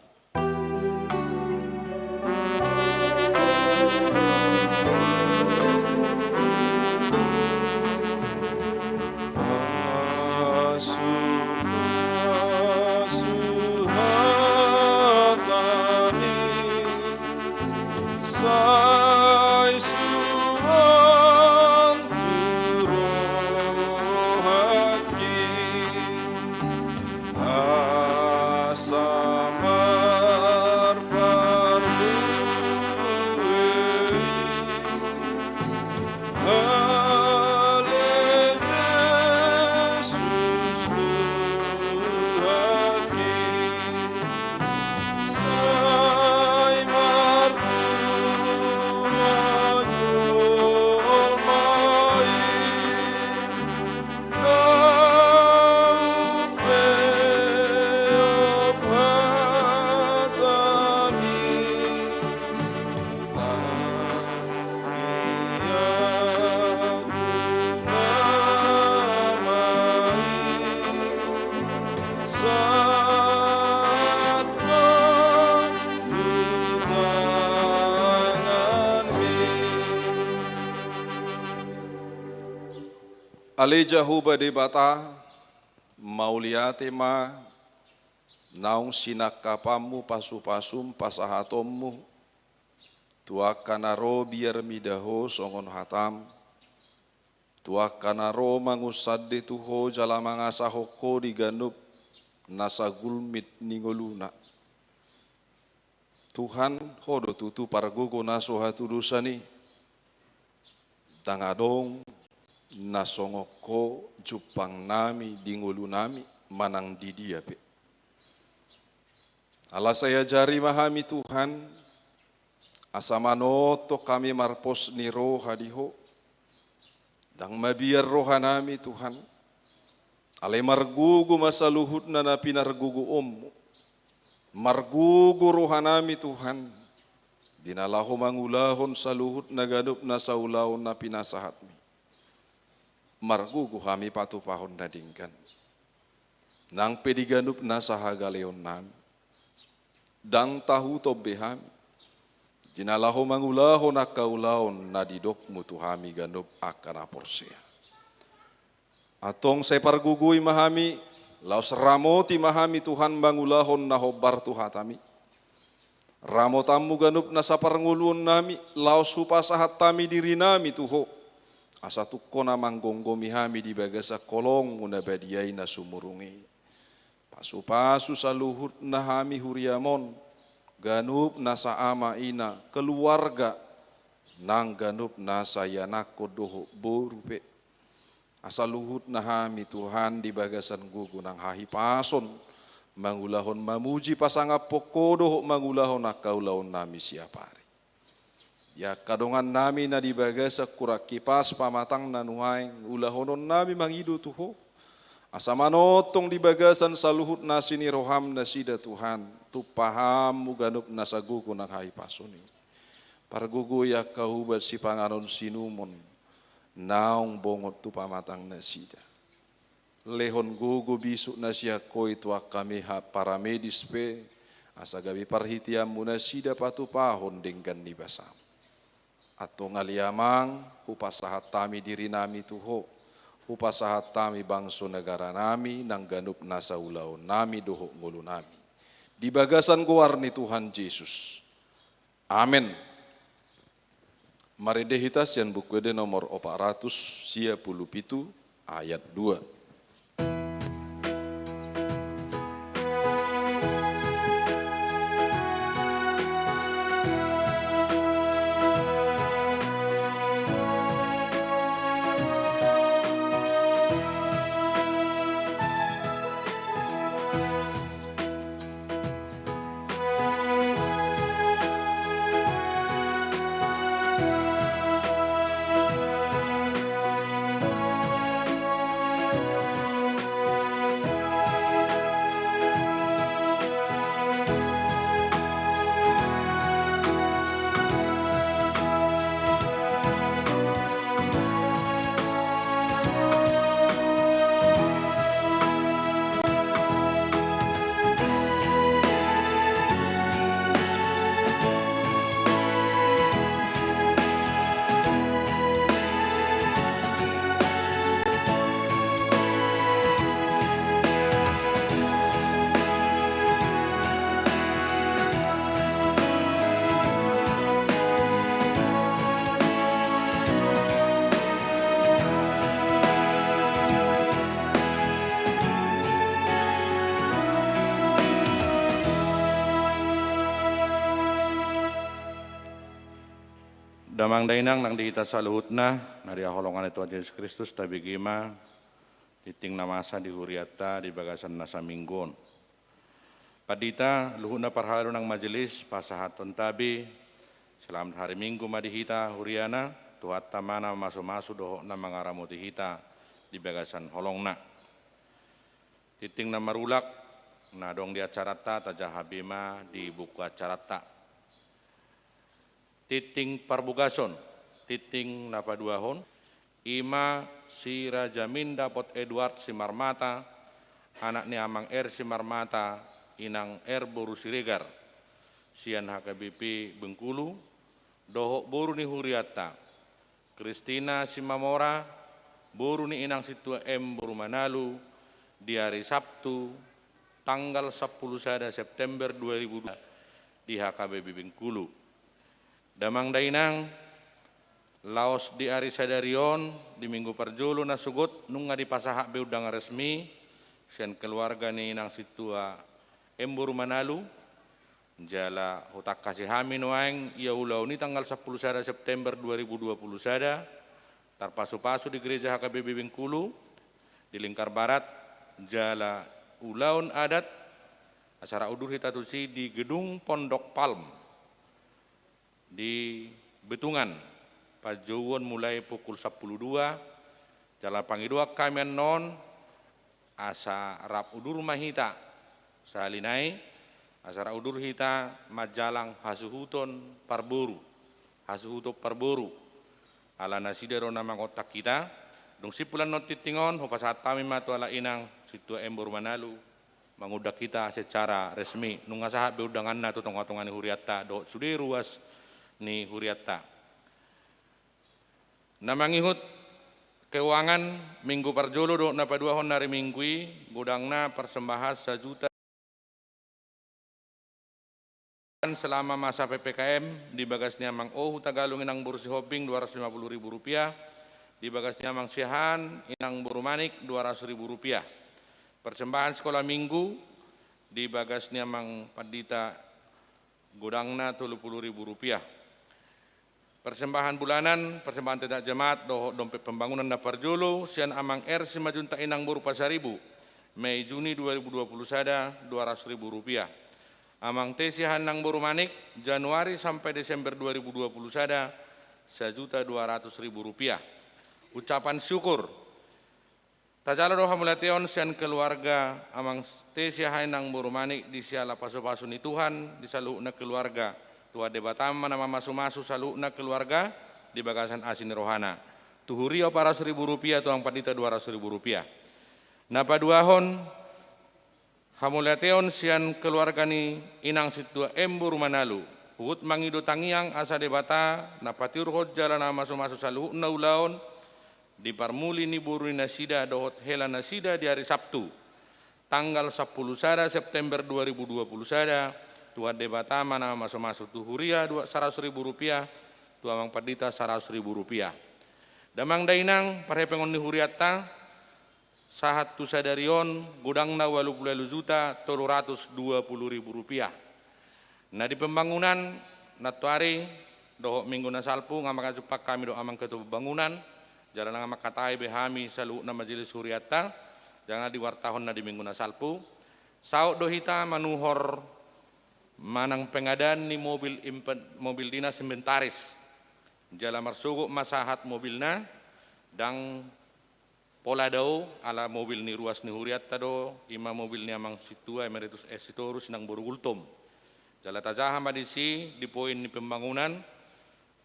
Ale Jahuba debata mauliate ma naung sinak kapamu pasu-pasum pasahatommu tuakanaro biar midaho songon hatam tuakanaro mangusadde tuho jalamangasa hoko diganup nasagulmit ningoluna Tuhan hodo tutu pargogo naso hatudusani tangadong nasongoko jupang nami dingulu nami manang di dia pe. Ala saya jari mahami Tuhan asamanoto kami marpos ni roha diho dang mabiar roha nami Tuhan ale margugu masa luhut na pinargugu margugu roha nami Tuhan dinalaho mangulahon sa luhut na ganup na sa ulahon na pinasahatmi margugu kami patu pahon nadingkan nang pediganup nasa hagaleon nami dang tahu tobehami jinalaho mangulaho nakaulaon nadidok mutu hami ganup akan aporsea Atong saya pargugui mahami, laos ramoti mahami Tuhan bangulahon na hobar tuhatami. Ramotamu ganup na sa parangulun nami, laos supasahat tami diri nami tuho. Asa tukko na manggonggomi hami di bagasa kolong muna badiay na sumurungi. Pasu-pasu sa luhut na hami huriamon, ganup na sa ama ina, keluarga, nang ganup na sa yanako doho borupe. Asa luhut na hami Tuhan di bagasan gugu ng hahipason, mangulahon mamuji pasangap pokodo mangulahon nakaulahon nami siapari. Ya kadongan nami na di bagasa kurak kipas pamatang nanuhay, ulahonon nami mangido tuho. Asa manotong di bagasan saluhut na siniroham na sida Tuhan, tu paham muganup na saguko ng haipasoni. Parguguya kahubat si panganon sinumon, naong bongot tu pamatang na sida. Lehon gugu bisu na siya ko ito kami ha paramedis pe, asa gabi parhitiam muna sida patupahon denggan ni basam. Ato ngaliamang upasahat tami diri nami tuho, upasahat tami bangso negara nami nang ganup nasa ulaon nami doho ngulu nami. Di bagasan guar ni Tuhan Yesus. Amen. Mari dehitas yang buku de nomor 417 ayat 2. Damang dainang nang dihita sa luhut na nariaholongan ito Yesus Kristus tabi gima titing na masa di huriata di bagasan nasa minggon. Padita luhut na parhalo ng majelis pasahaton tabi selamat hari Minggu madihita huriana tuhat tamana maso-maso doho na mga ramo dihita di bagasan holong na. Titing na marulak na dong di acarata tajahabima di buku acarata. Titing parbugason, titing napaduahon, ima si Raja Minda Pot Edward Simarmata, anak ni Amang Simarmata, inang Boru Siregar, sian HKBP Bengkulu, dohok boru ni Huriata, Kristina Simamora, boru ni inang situa Boru Manalu, di hari Sabtu, tanggal 10 September 2002, di HKBP Bengkulu. Damang dainang, laos di ari sadarion, di minggu parjolo na sugot, nung nga di pasahak beudang resmi, siyan keluarga ni nang situa Boru Manalu, jala hutak kasih hamin waeng, ia ulau ni tanggal 10 September 2020 tarpasu-pasu di gereja HKBP Bengkulu, di Lingkar Barat, jala ulaun adat, acara udur hitatusi di Gedung Pondok Palm, di Betungan, Pajuwon mulai pukul 12, jala pangidua kamian non, asa rap udur mahita, salinai, asara udur hita majalang hasuhuton parboru, hasuhuto parboru, ala nasidero namang otak kita, dong sipulan not titingon, hopasat kami matu ala inang, situ Boru Manalu, mangudak kita secara resmi, nung asahat beundangan na tutong-atongan ni Huriata, do sudi ruas ni Huriata. Namangihut keuangan minggu parjolo do napa 2 hon dari minggui gudangna persembahan 1 juta selama masa PPKM di bagasnya Mang Tagalung inang Bursi Hobing Rp250.000, di bagasnya Mang Sihan inang Burumanik Rp200.000. Persembahan sekolah minggu di bagasnya Mang Padita gudangna Rp30.000. Persembahan bulanan, persembahan tidak jemaat dompet pembangunan na parjolo sian Amang si Majunta inang Buru Pasaribu Mei Juni 2020 sada Rp200.000. Amang Tesihan nang Burumanik Januari sampai Desember 2020 sada Rp1.200.000. Ucapan syukur tajala doha mulateon sian keluarga Amang Tesihan nang Burumanik di siala pasu-pasu ni Tuhan di saluna keluarga tua debatama nama masu-masu saluna keluarga di bagasan asin rohana tuhurio para Rp1.000 tuang padita Rp200.000. Napa 2 hon hamulateon sian keluarga ni inang situa Embur Manalu hut mangido tangiang asa debata napatiur hojjala na masu-masu salu na ulaon di parmuli ni buru nasida dohot hela nasida di hari Sabtu tanggal 10 sada September 2020 sada tua debata mana masu-masu tuhuria Rp100.000 tua Mang Padita Rp100.000. Damang dainang parhepengon ni huriatta sahat tu sadarion gudangna 80 juta Rp320.000. Nah di pembangunan natuari doho minggu na salpu ngamak ajupak kami do amang ketua bangunan jalan ngamak katai behami salu na majelis huriatta jangan diwartahon na di minggu na salpu saut dohita manuhor manang pengadaan ni mobil dinas inventaris jala marsugo masahat mobilna dang pola dau ala mobil ni ruas ni huriatta do ima mobil ni Amang situa emeritus Sitorus nang Borugultom jala tajaha madisi di poin ni pembangunan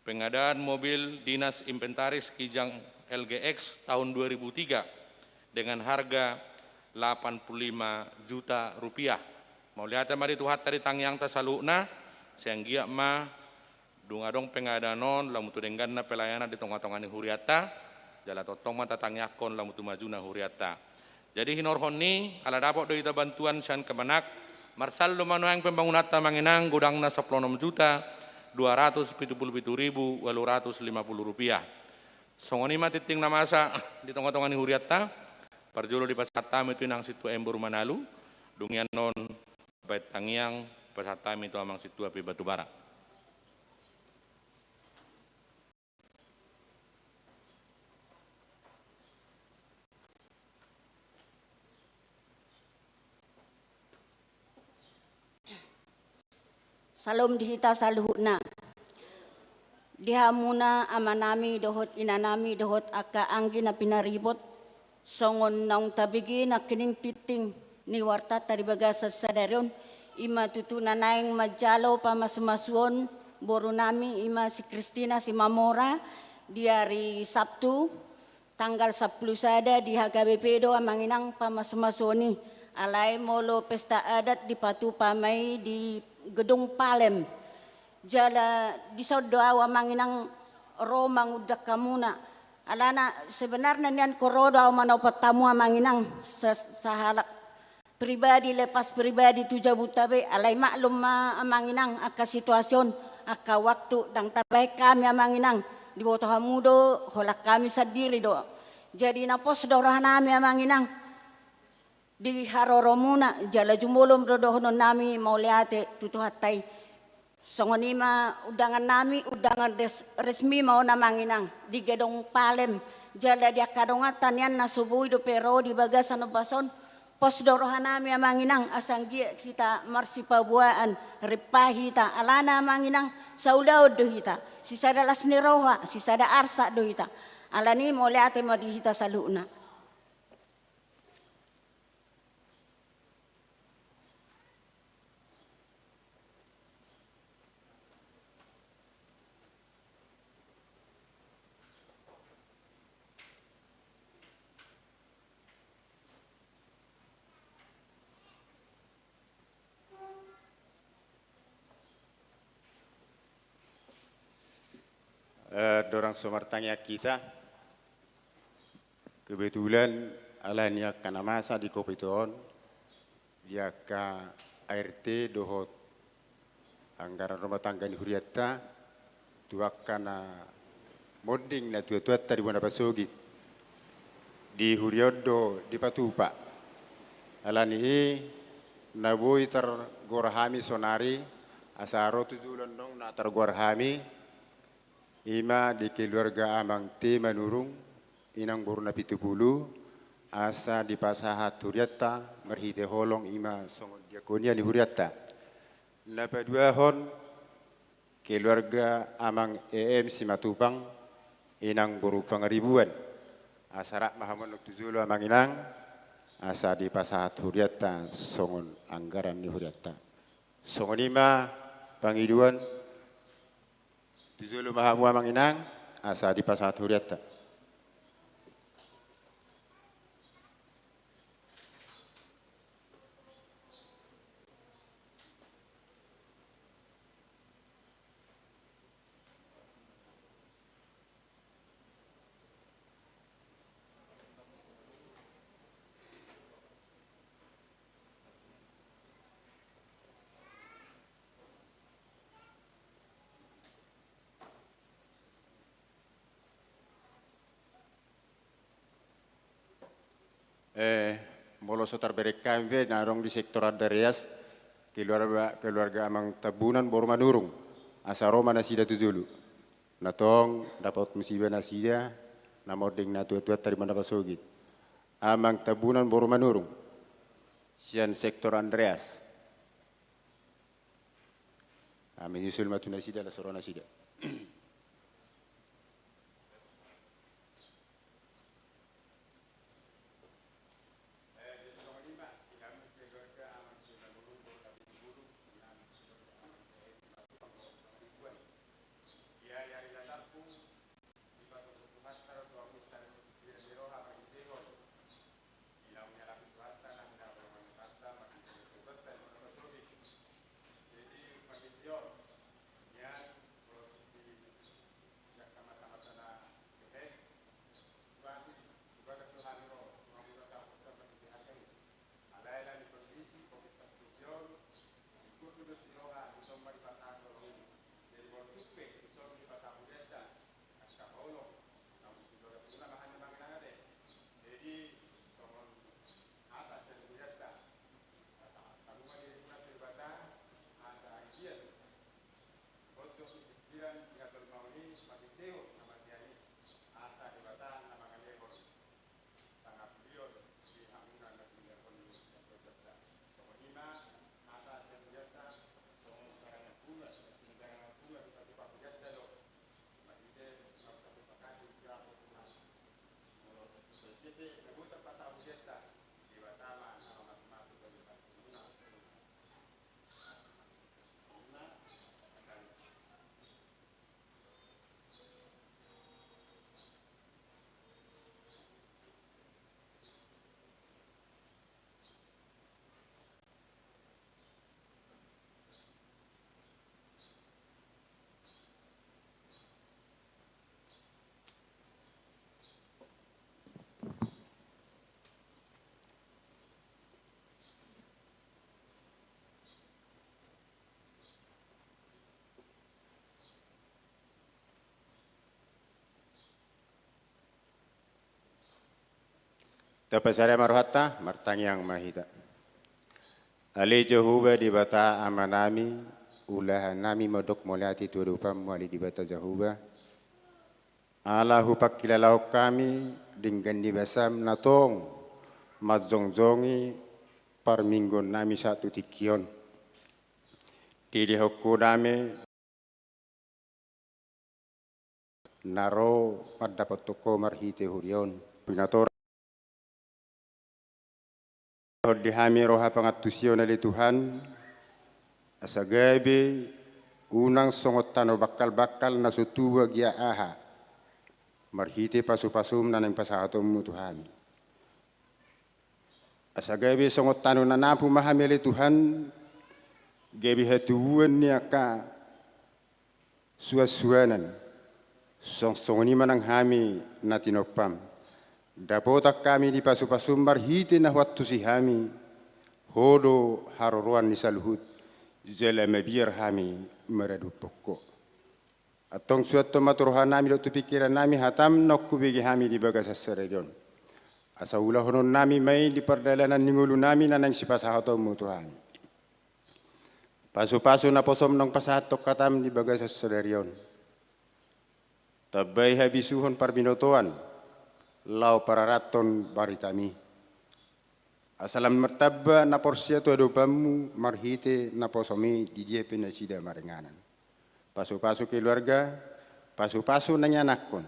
pengadaan mobil dinas inventaris Kijang LGX tahun 2003 dengan harga Rp85 juta. Mau lihat mari tuhat tadi tangyang tasaluna sehingga ma dungadong pengadanon lamutu denggan na pelayanan di tonga-tonga ni huriatta jala totong mata tangyakon lamutu maju na huriatta. Jadi hinorhon ni ala dapat do ita bantuan sian kemenak marsal do manuang pembangunan manginang gudang na 16 juta Rp277.850. Songoni matiting na masa di tonga-tonga ni huriatta parjolo di pasatami itu nang situ Embur Manalu dungian non bait tangiang pasatami itu Amang situ api Batubara. Salom dihita saluhuna. Dihamuna amanami dohot inanami dohot aka anggi na pinaribot songon naung tabigi na kining titing ni warta tari bagasa sadarion ima tutu nanaing majalo pamasumasuon boru nami ima si Kristina si Mamora di hari Sabtu tanggal 10 sada di HKBP do amanginang pamasumasuoni alay molo pesta adat di Patu Pamay di Gedung Palem jala di sodoa manginang romang udak kamuna alana sebenarnya nian korodo manopat tamu manginang sahalak pribadi lepas pribadi tuja butabe alay maklum manginang aka situasyon aka waktu dang terbaik kami manginang di boto hamudo holak kami sadiri do jadi napos dorohan nami manginang di haroromuna jala jumbolom rodohonon nami mau liate tutuhatai songonima udangan nami udangan resmi mau namanginang di Gedung Palem jala dia kadongatan yan nasubuhi do pero di bagasan obason pos dorohan nami amanginang asang kita marsipabuaan ripahita alana amanginang saudao do hita sisada lasni roha sisada arsa do hita alani mau liate mau dihita saluna. Dorang somartanya kita Kebetulan alanya kana masa di Kopiton, dia ka ART dohot anggaran rumah tangga di Huriatta, tuakana modding na tua-tua di Bona Pasogi, di Huriodo di Patupa. Alani naboi tar gorahami sonari, asaro tujulan dong na tar gorahami, ima di keluarga amang te manurung, inang boruna 70 asa di pasahat Huriatta merhite holong ima songon diakonia di Huriatta. Napa 2 hon keluarga amang EM Simatupang inang boru pangaribuan asara mahamon tujulo amang inang asa di pasahat Huriatta songon anggaran di Huriatta. Songon ima pangiduan tujulo mahamu amang inang asa di pasahat Huriatta. Molosotar berekambe narong di sektor Adarias keluarga amang tabunan boru manurung asaroma nasida tujulu natong dapat musibah nasida namodeng na tua-tua tadi Bona Pasogi amang tabunan boru manurung sian sektor Andreas menyusul matu nasida la sorona sida. Tapasara marohatta martangyang mahita. Ale Jehovah di bata amanami ulah nami modok molati turupam wali di bata Jehovah. Allahu pakilalau kami dengan di basam natong madzongzongi par minggon nami satu tikion. Dili hokku nami naro pada toko marhite hurion pinator dihami roha pangatusyon ali Tuhan asagabi unang songot tano bakal-bakal nasutuwa gia aha marhite pasu-pasum na ng pasahatom mo Tuhan asagabi songot tano na napu mahami ali Tuhan gabi hatuan niya ka suas-suanan song-songoni manang hami na tinopam Dapotak kami di pasu-pasum marhite na wattu si hami, hodo haroruan ni saluhut, jala mabir hami meradu pokok. Atong suatu maturuhan nami do tu pikiran nami hatam nokku begi hami di bagas serejon. Asa ulah honon nami mai di perdalanan ningulu nami nanang sipasahato mu Tuhan. Pasu-pasu na posom nong pasahatok katam di bagas serejon. Tabay habisuhon parbinotoan, lau pararaton baritami. Asalam mertaba na porsia tu adopamu marhite na posomi di jepe na sida marenganan. Pasu-pasu keluarga, pasu-pasu nanyanakon.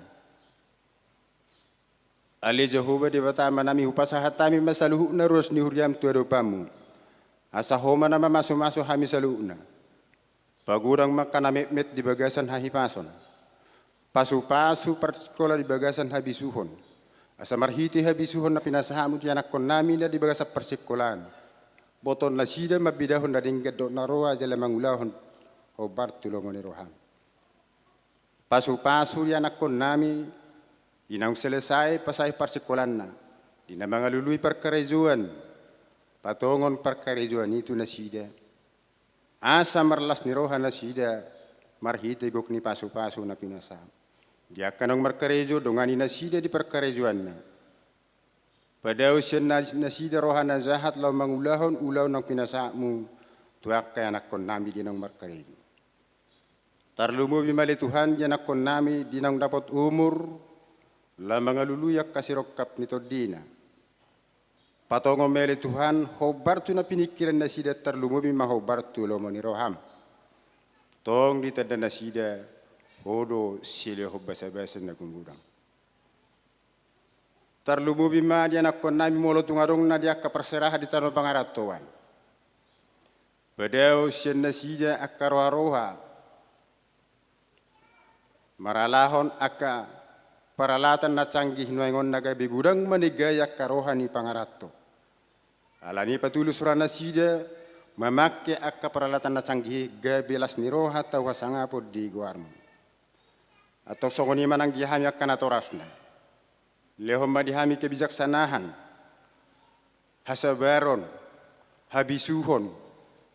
Ali Jehovah di batama nami hupasahatami masaluhu na ros ni huriam tu adopamu. Asa homa nama masu-masu hami saluuna. Pagurang makanamit di bagasan hahipason. Pasu-pasu persekolah di bagasan habisuhon. Asa marhiti habisuhon na pinasahamu ti anak kon nami na di bagasan persekolahan. Boton na sida mabidahon na dinggad do naroa jala mangulahon o Bartulo Moniroham. Pasu-pasu di anak kon nami inang selesai pasai persekolahan na. Di na mga lului perkarejuan. Patongon perkarejuan itu na sida. Asa marlas ni roha na sida marhiti gok ni pasu-pasu na pinasaham. Dia kanong markarejo dongani nasida di perkarejuan na. Pada usia nasida rohana zahat lau mangulahon ulau nang pinasakmu tuak kaya anak kon nami di nang markarejo. Tarlumu bimali Tuhan di anak kon nami di nang dapat umur la mangaluluyak kasirokap nito dina. Patongo meli Tuhan hobar tu na pinikiran nasida tarlumu bima hobar tu lo moniroham. Tong di tada nasida hodo sile ho basa-basa na gumudang. Tarlumu bima dia nak kon nami molo tungarong na dia kaperseraha di tanah pangaratuan. Badao siya nasida akaroha maralahon aka peralatan na canggih nuangon naga bigudang manigaya karoha ni pangarato. Alani patulus rana sida memakai aka peralatan na canggih gabelas niroha tawasanga po di guarmu. Atau songoni manang dihami akan atorasna. Lehomma dihami kebijaksanahan, hasabaron, habisuhon,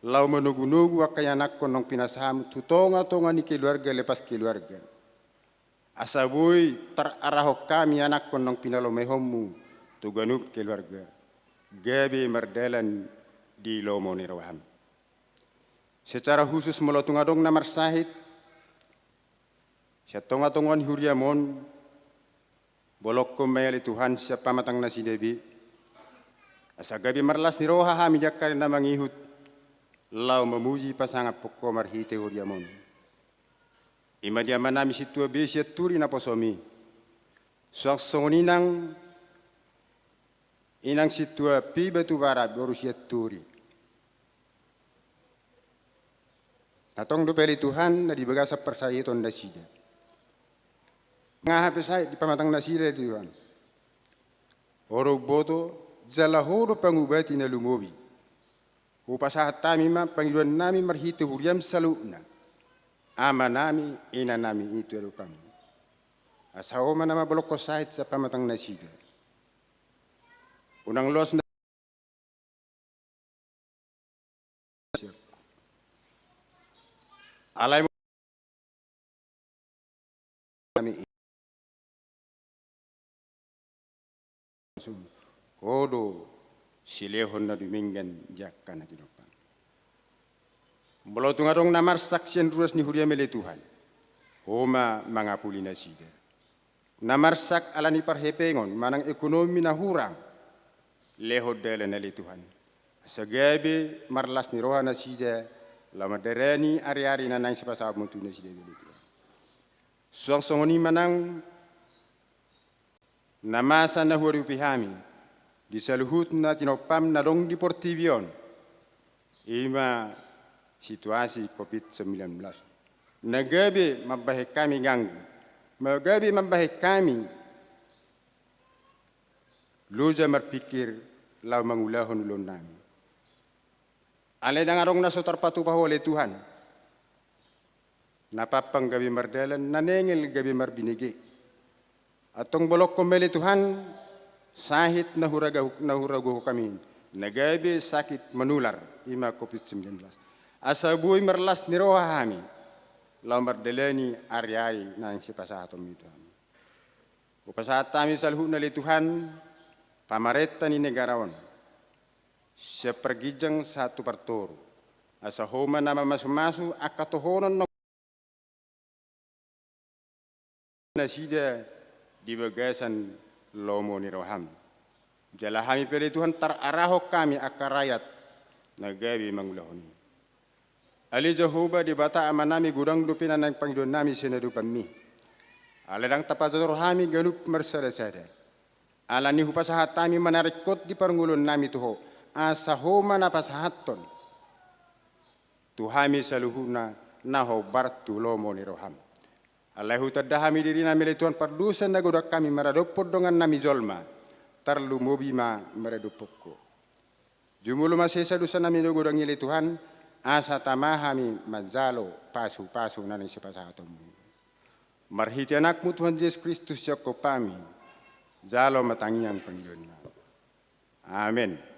lau menugu-nugu akayanak konong pinasaham, tutonga-tonga ni keluarga lepas keluarga. Asabui terarahok kami anak konong pinalomehommu, tuganuk keluarga. Gabi merdalan di lomo nirwaham. Secara khusus melotungadong namar sahid, siya tonga-tongan huriamon, bolok ko mayali Tuhan siya pamatang na sinebi. Asa gabi marlas ni roha hami jakar na mangihut, lau memuji pasangat poko marhite huriamon. Ima dia manami situa besia turi na posomi. Suak songinang, inang situa pi batu barat berusia turi. Natong do peli Tuhan na dibagasa persayiton na sida. Ngahape saya di pamatang nasida Tuhan. Orog boto jala horo pangubati na lumobi. Upasahat tami ma pangiluan nami marhite huriam saluna. Ama nami ina nami itu erupam. Asawa nama bolok ko sahit sa pamatang nasida. Unang los na alay mo kami Odo silehon na dumingan jakka na tinopang. Mula tungarong namar saksyen ruas ni huriamele Tuhan. Homa mangapuli na sida. Namarsak ala ni parhepengon manang ekonomi na hurang. Lehod dala na li Tuhan. Sa gabi marlas ni roha na sida. Lama dereni ari-ari na nang sipasab mo tu na sida dali Tuhan. Suang songoni manang namasa na huwari upihami, di saluhut na tinopam na dong deportivion, ima situasi COVID-19. Nagabi mabahik kami ganggu, magabi mabahik kami, luja marpikir lau mangulahon ulon nami. Alay na nga rong nasotar patupaho oleh Tuhan, napapang gabi mardalan, nanengel gabi marbinigi. Atong bolok ko meli Tuhan, sahit nahurago kami, nagabi sakit menular, ima COVID-19. Asabui merlas niroha kami, lambar deleni ari-ari nang si pasahatom itu. Upasahat kami salhu nali Tuhan, pamareta ni negarawan, sepergijang satu pertoro, asa homa nama masu-masu akatohonon nasida di bagasan lomo ni roham. Jala kami pilih Tuhan terarahok kami akar rakyat nagabi mangulahon. Ali Jehovah di bata amanami gudang dupinan ng Panginoon nami sinadupan mi. Aladang tapator kami ganup mersada-sada. Alani hupasahat kami manarikot di parngulon nami tuho. Asa homa na pasahaton. Tuhami saluhuna naho bartu lomo ni roham. Allahu tadahami diri nami Tuhan pardusan na godak kami maradopod dengan nami zolma. Tarlu mobima maradopokko. Jumulu masesa dusan nami godak ngili Tuhan. Asa tamahami mazalo pasu-pasu nani sepasatomu. Marhiti anakmu Tuhan Yesus Kristus yoko pami. Zalo matangiang Panginoon. Amin.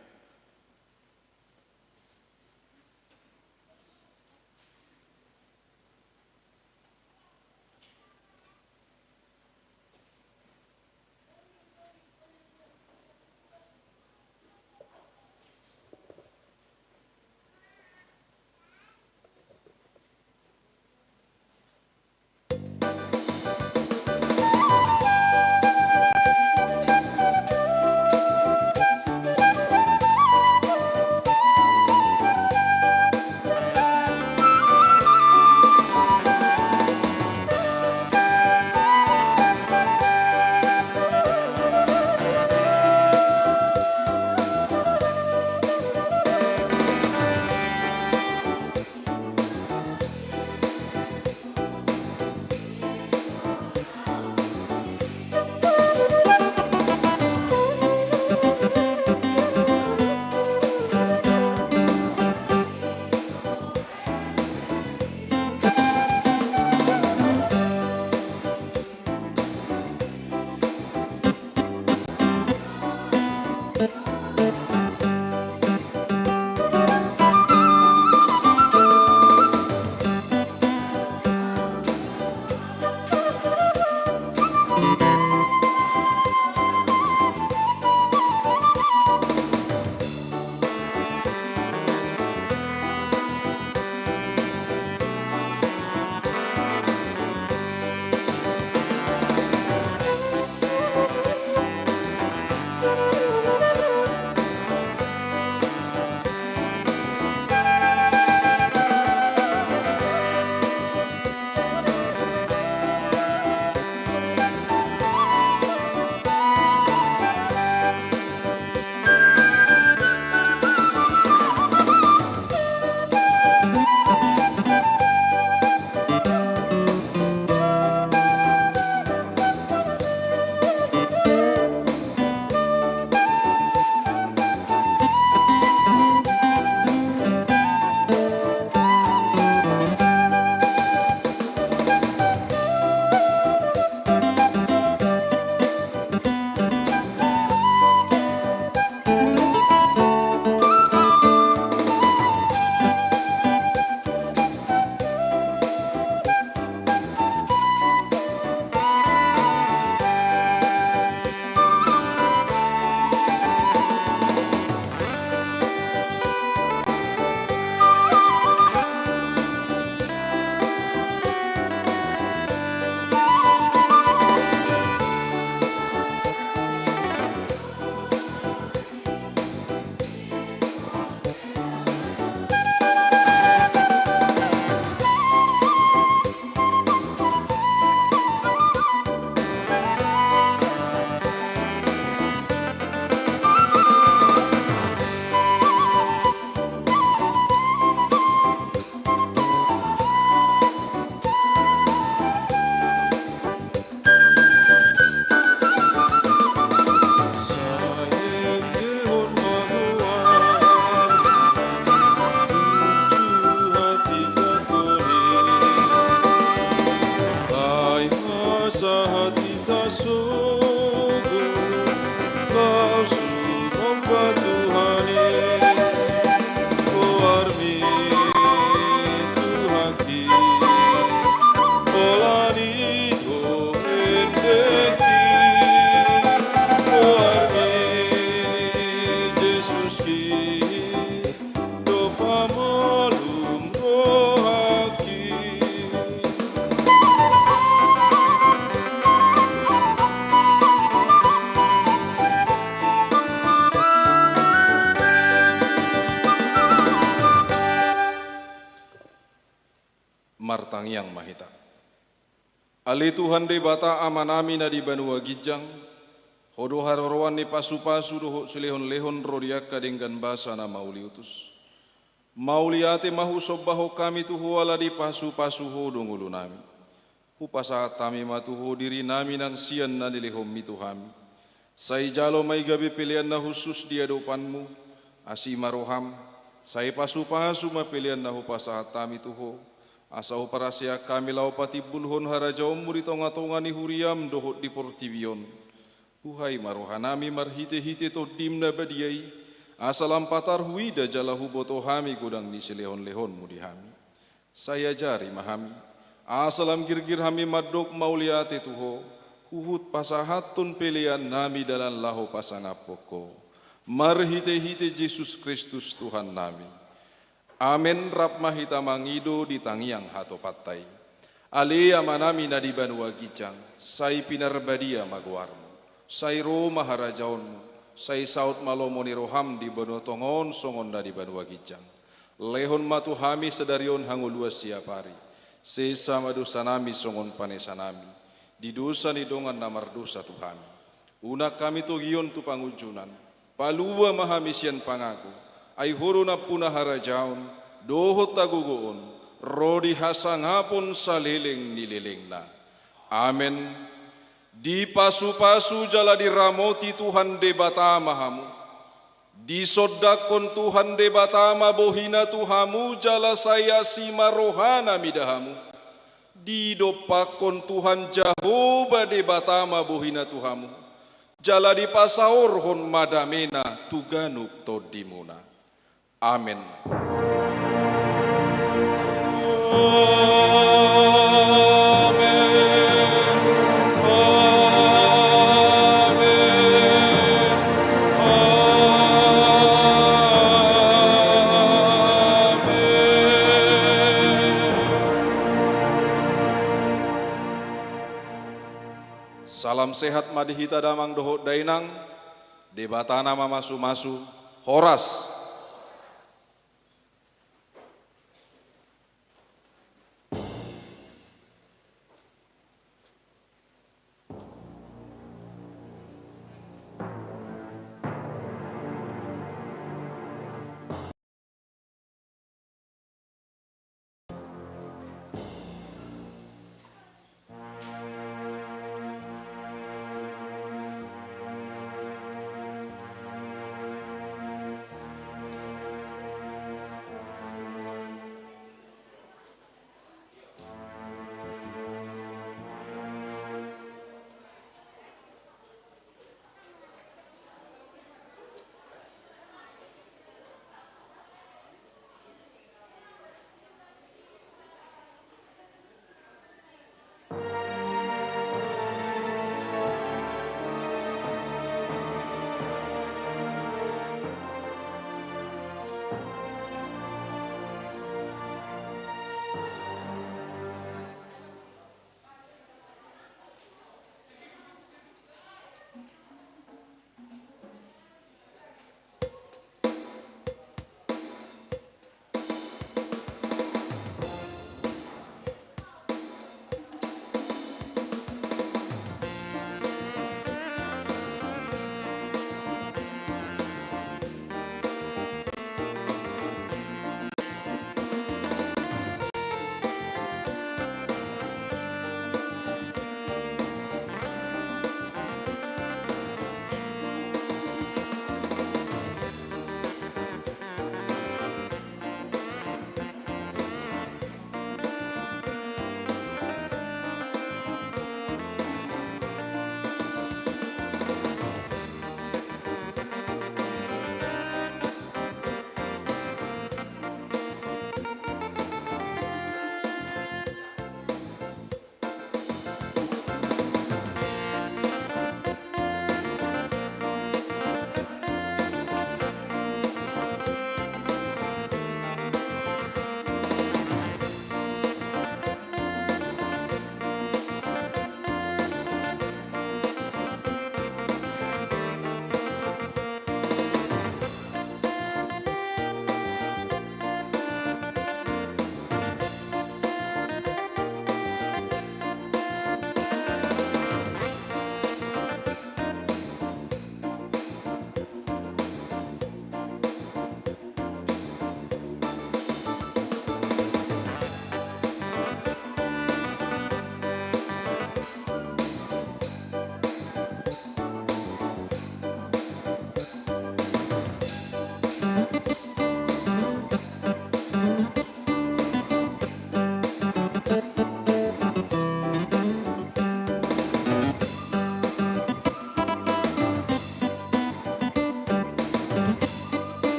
martangiang mahita. Ali Tuhan de bata amanami na di banua gijang, hodo haroroan ni pasu-pasu doho selehon-lehon rodiaka dengan basa na mauli utus. Mauliate mahu sobbaho kami tuho ala di pasu-pasu ho dongulu nami. Hupasaat kami matuho diri nami nang sian na nilihom mituhami. Sai jalo may gabi pilihan na khusus di adopanmu, asi maroham, sai pasu-pasu mapilihan na hupasaat kami tuho. Asau parasya kami lau pati bulhon harajaom muri tonga-tonga ni huriam dohot di portibion. Huhai marohanami marhite-hite to dimna badiai, asalam patar huida jalahu boto hami godang ni selehon-lehon mudi hami. Saya jari mahami, asalam girgir hami madok mauliate tuho, huhut pasahatun pilihan nami dalam lahu pasangapoko. Marhite-hite Yesus Kristus Tuhan nami. Amen rap mahita mangido di tangiang hato patai. Alea manami na di banua gijang, sai pinarbadia maguarmu, sai ro maharajaonmu, sai saut malomoni roham di banua tongon songon na di banua gijang. Lehon matu hami sedarion hangulua siapari, sesa madu sanami songon panesanami, di dosa ni dongan namar dosa tuhami. Unak kami to gion tu pangujunan, palua mahamisian pangaku, ay huro na puna harajaon, dohot tagugoon, rodi hasangapon sa liling nililing na. Amen. Di pasu-pasu jala di ramoti Tuhan de batama hamu. Di sodakon Tuhan de batama bohina Tuhamu jala saya si marohana midahamu. Di dopakon Tuhan Jehovah de batama bohina Tuhamu. Jala di pasaor hon madamena tuganuk todimuna. Amin. Salam sehat madihita damang dohot dainang, debatana mamasu-masu, horas.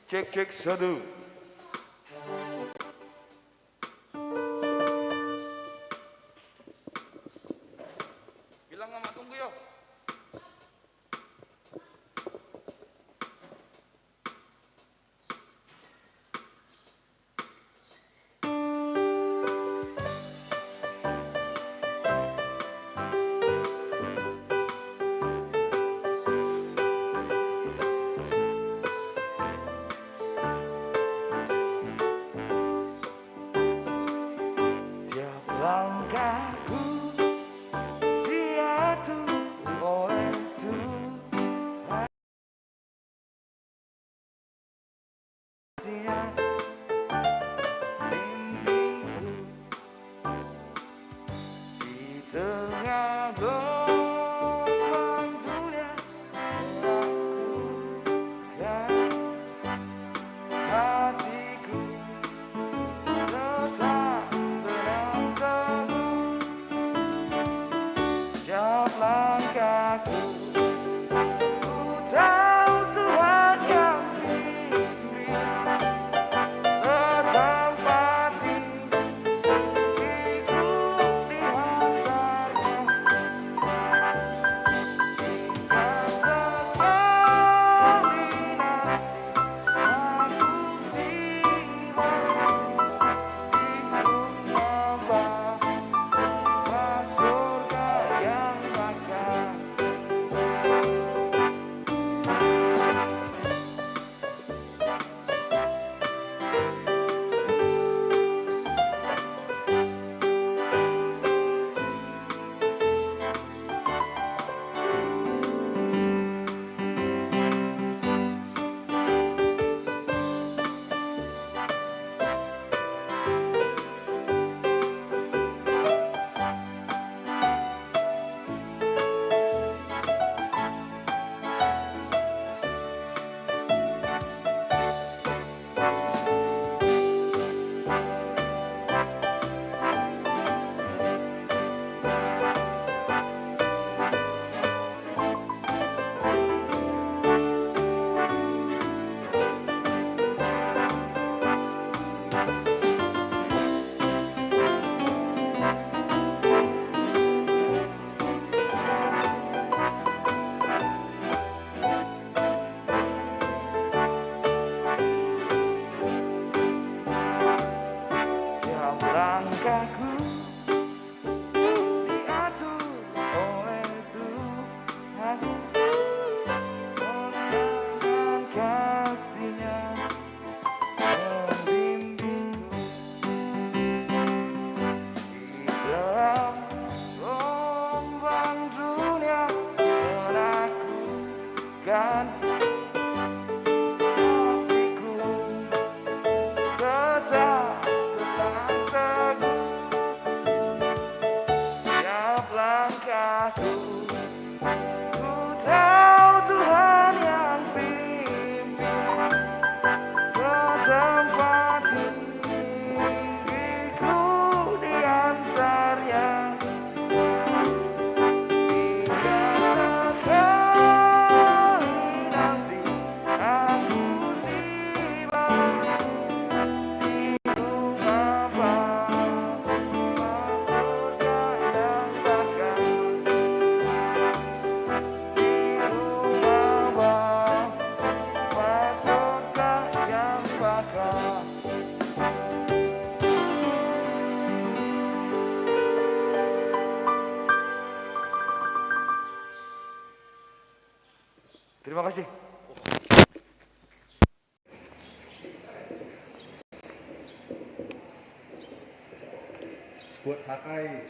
Cek cek satu. Bilang sama tunggu yuk. Tiap langkahku diatur oleh Tuhan. Siang mimpiku di tengah gelombang dunia melakukan hatiku tetap tenang teguh. Tiap langkahku ku tahu Tuhan yang bimbing, tetap hatiku Terima kasih. Squad Hakai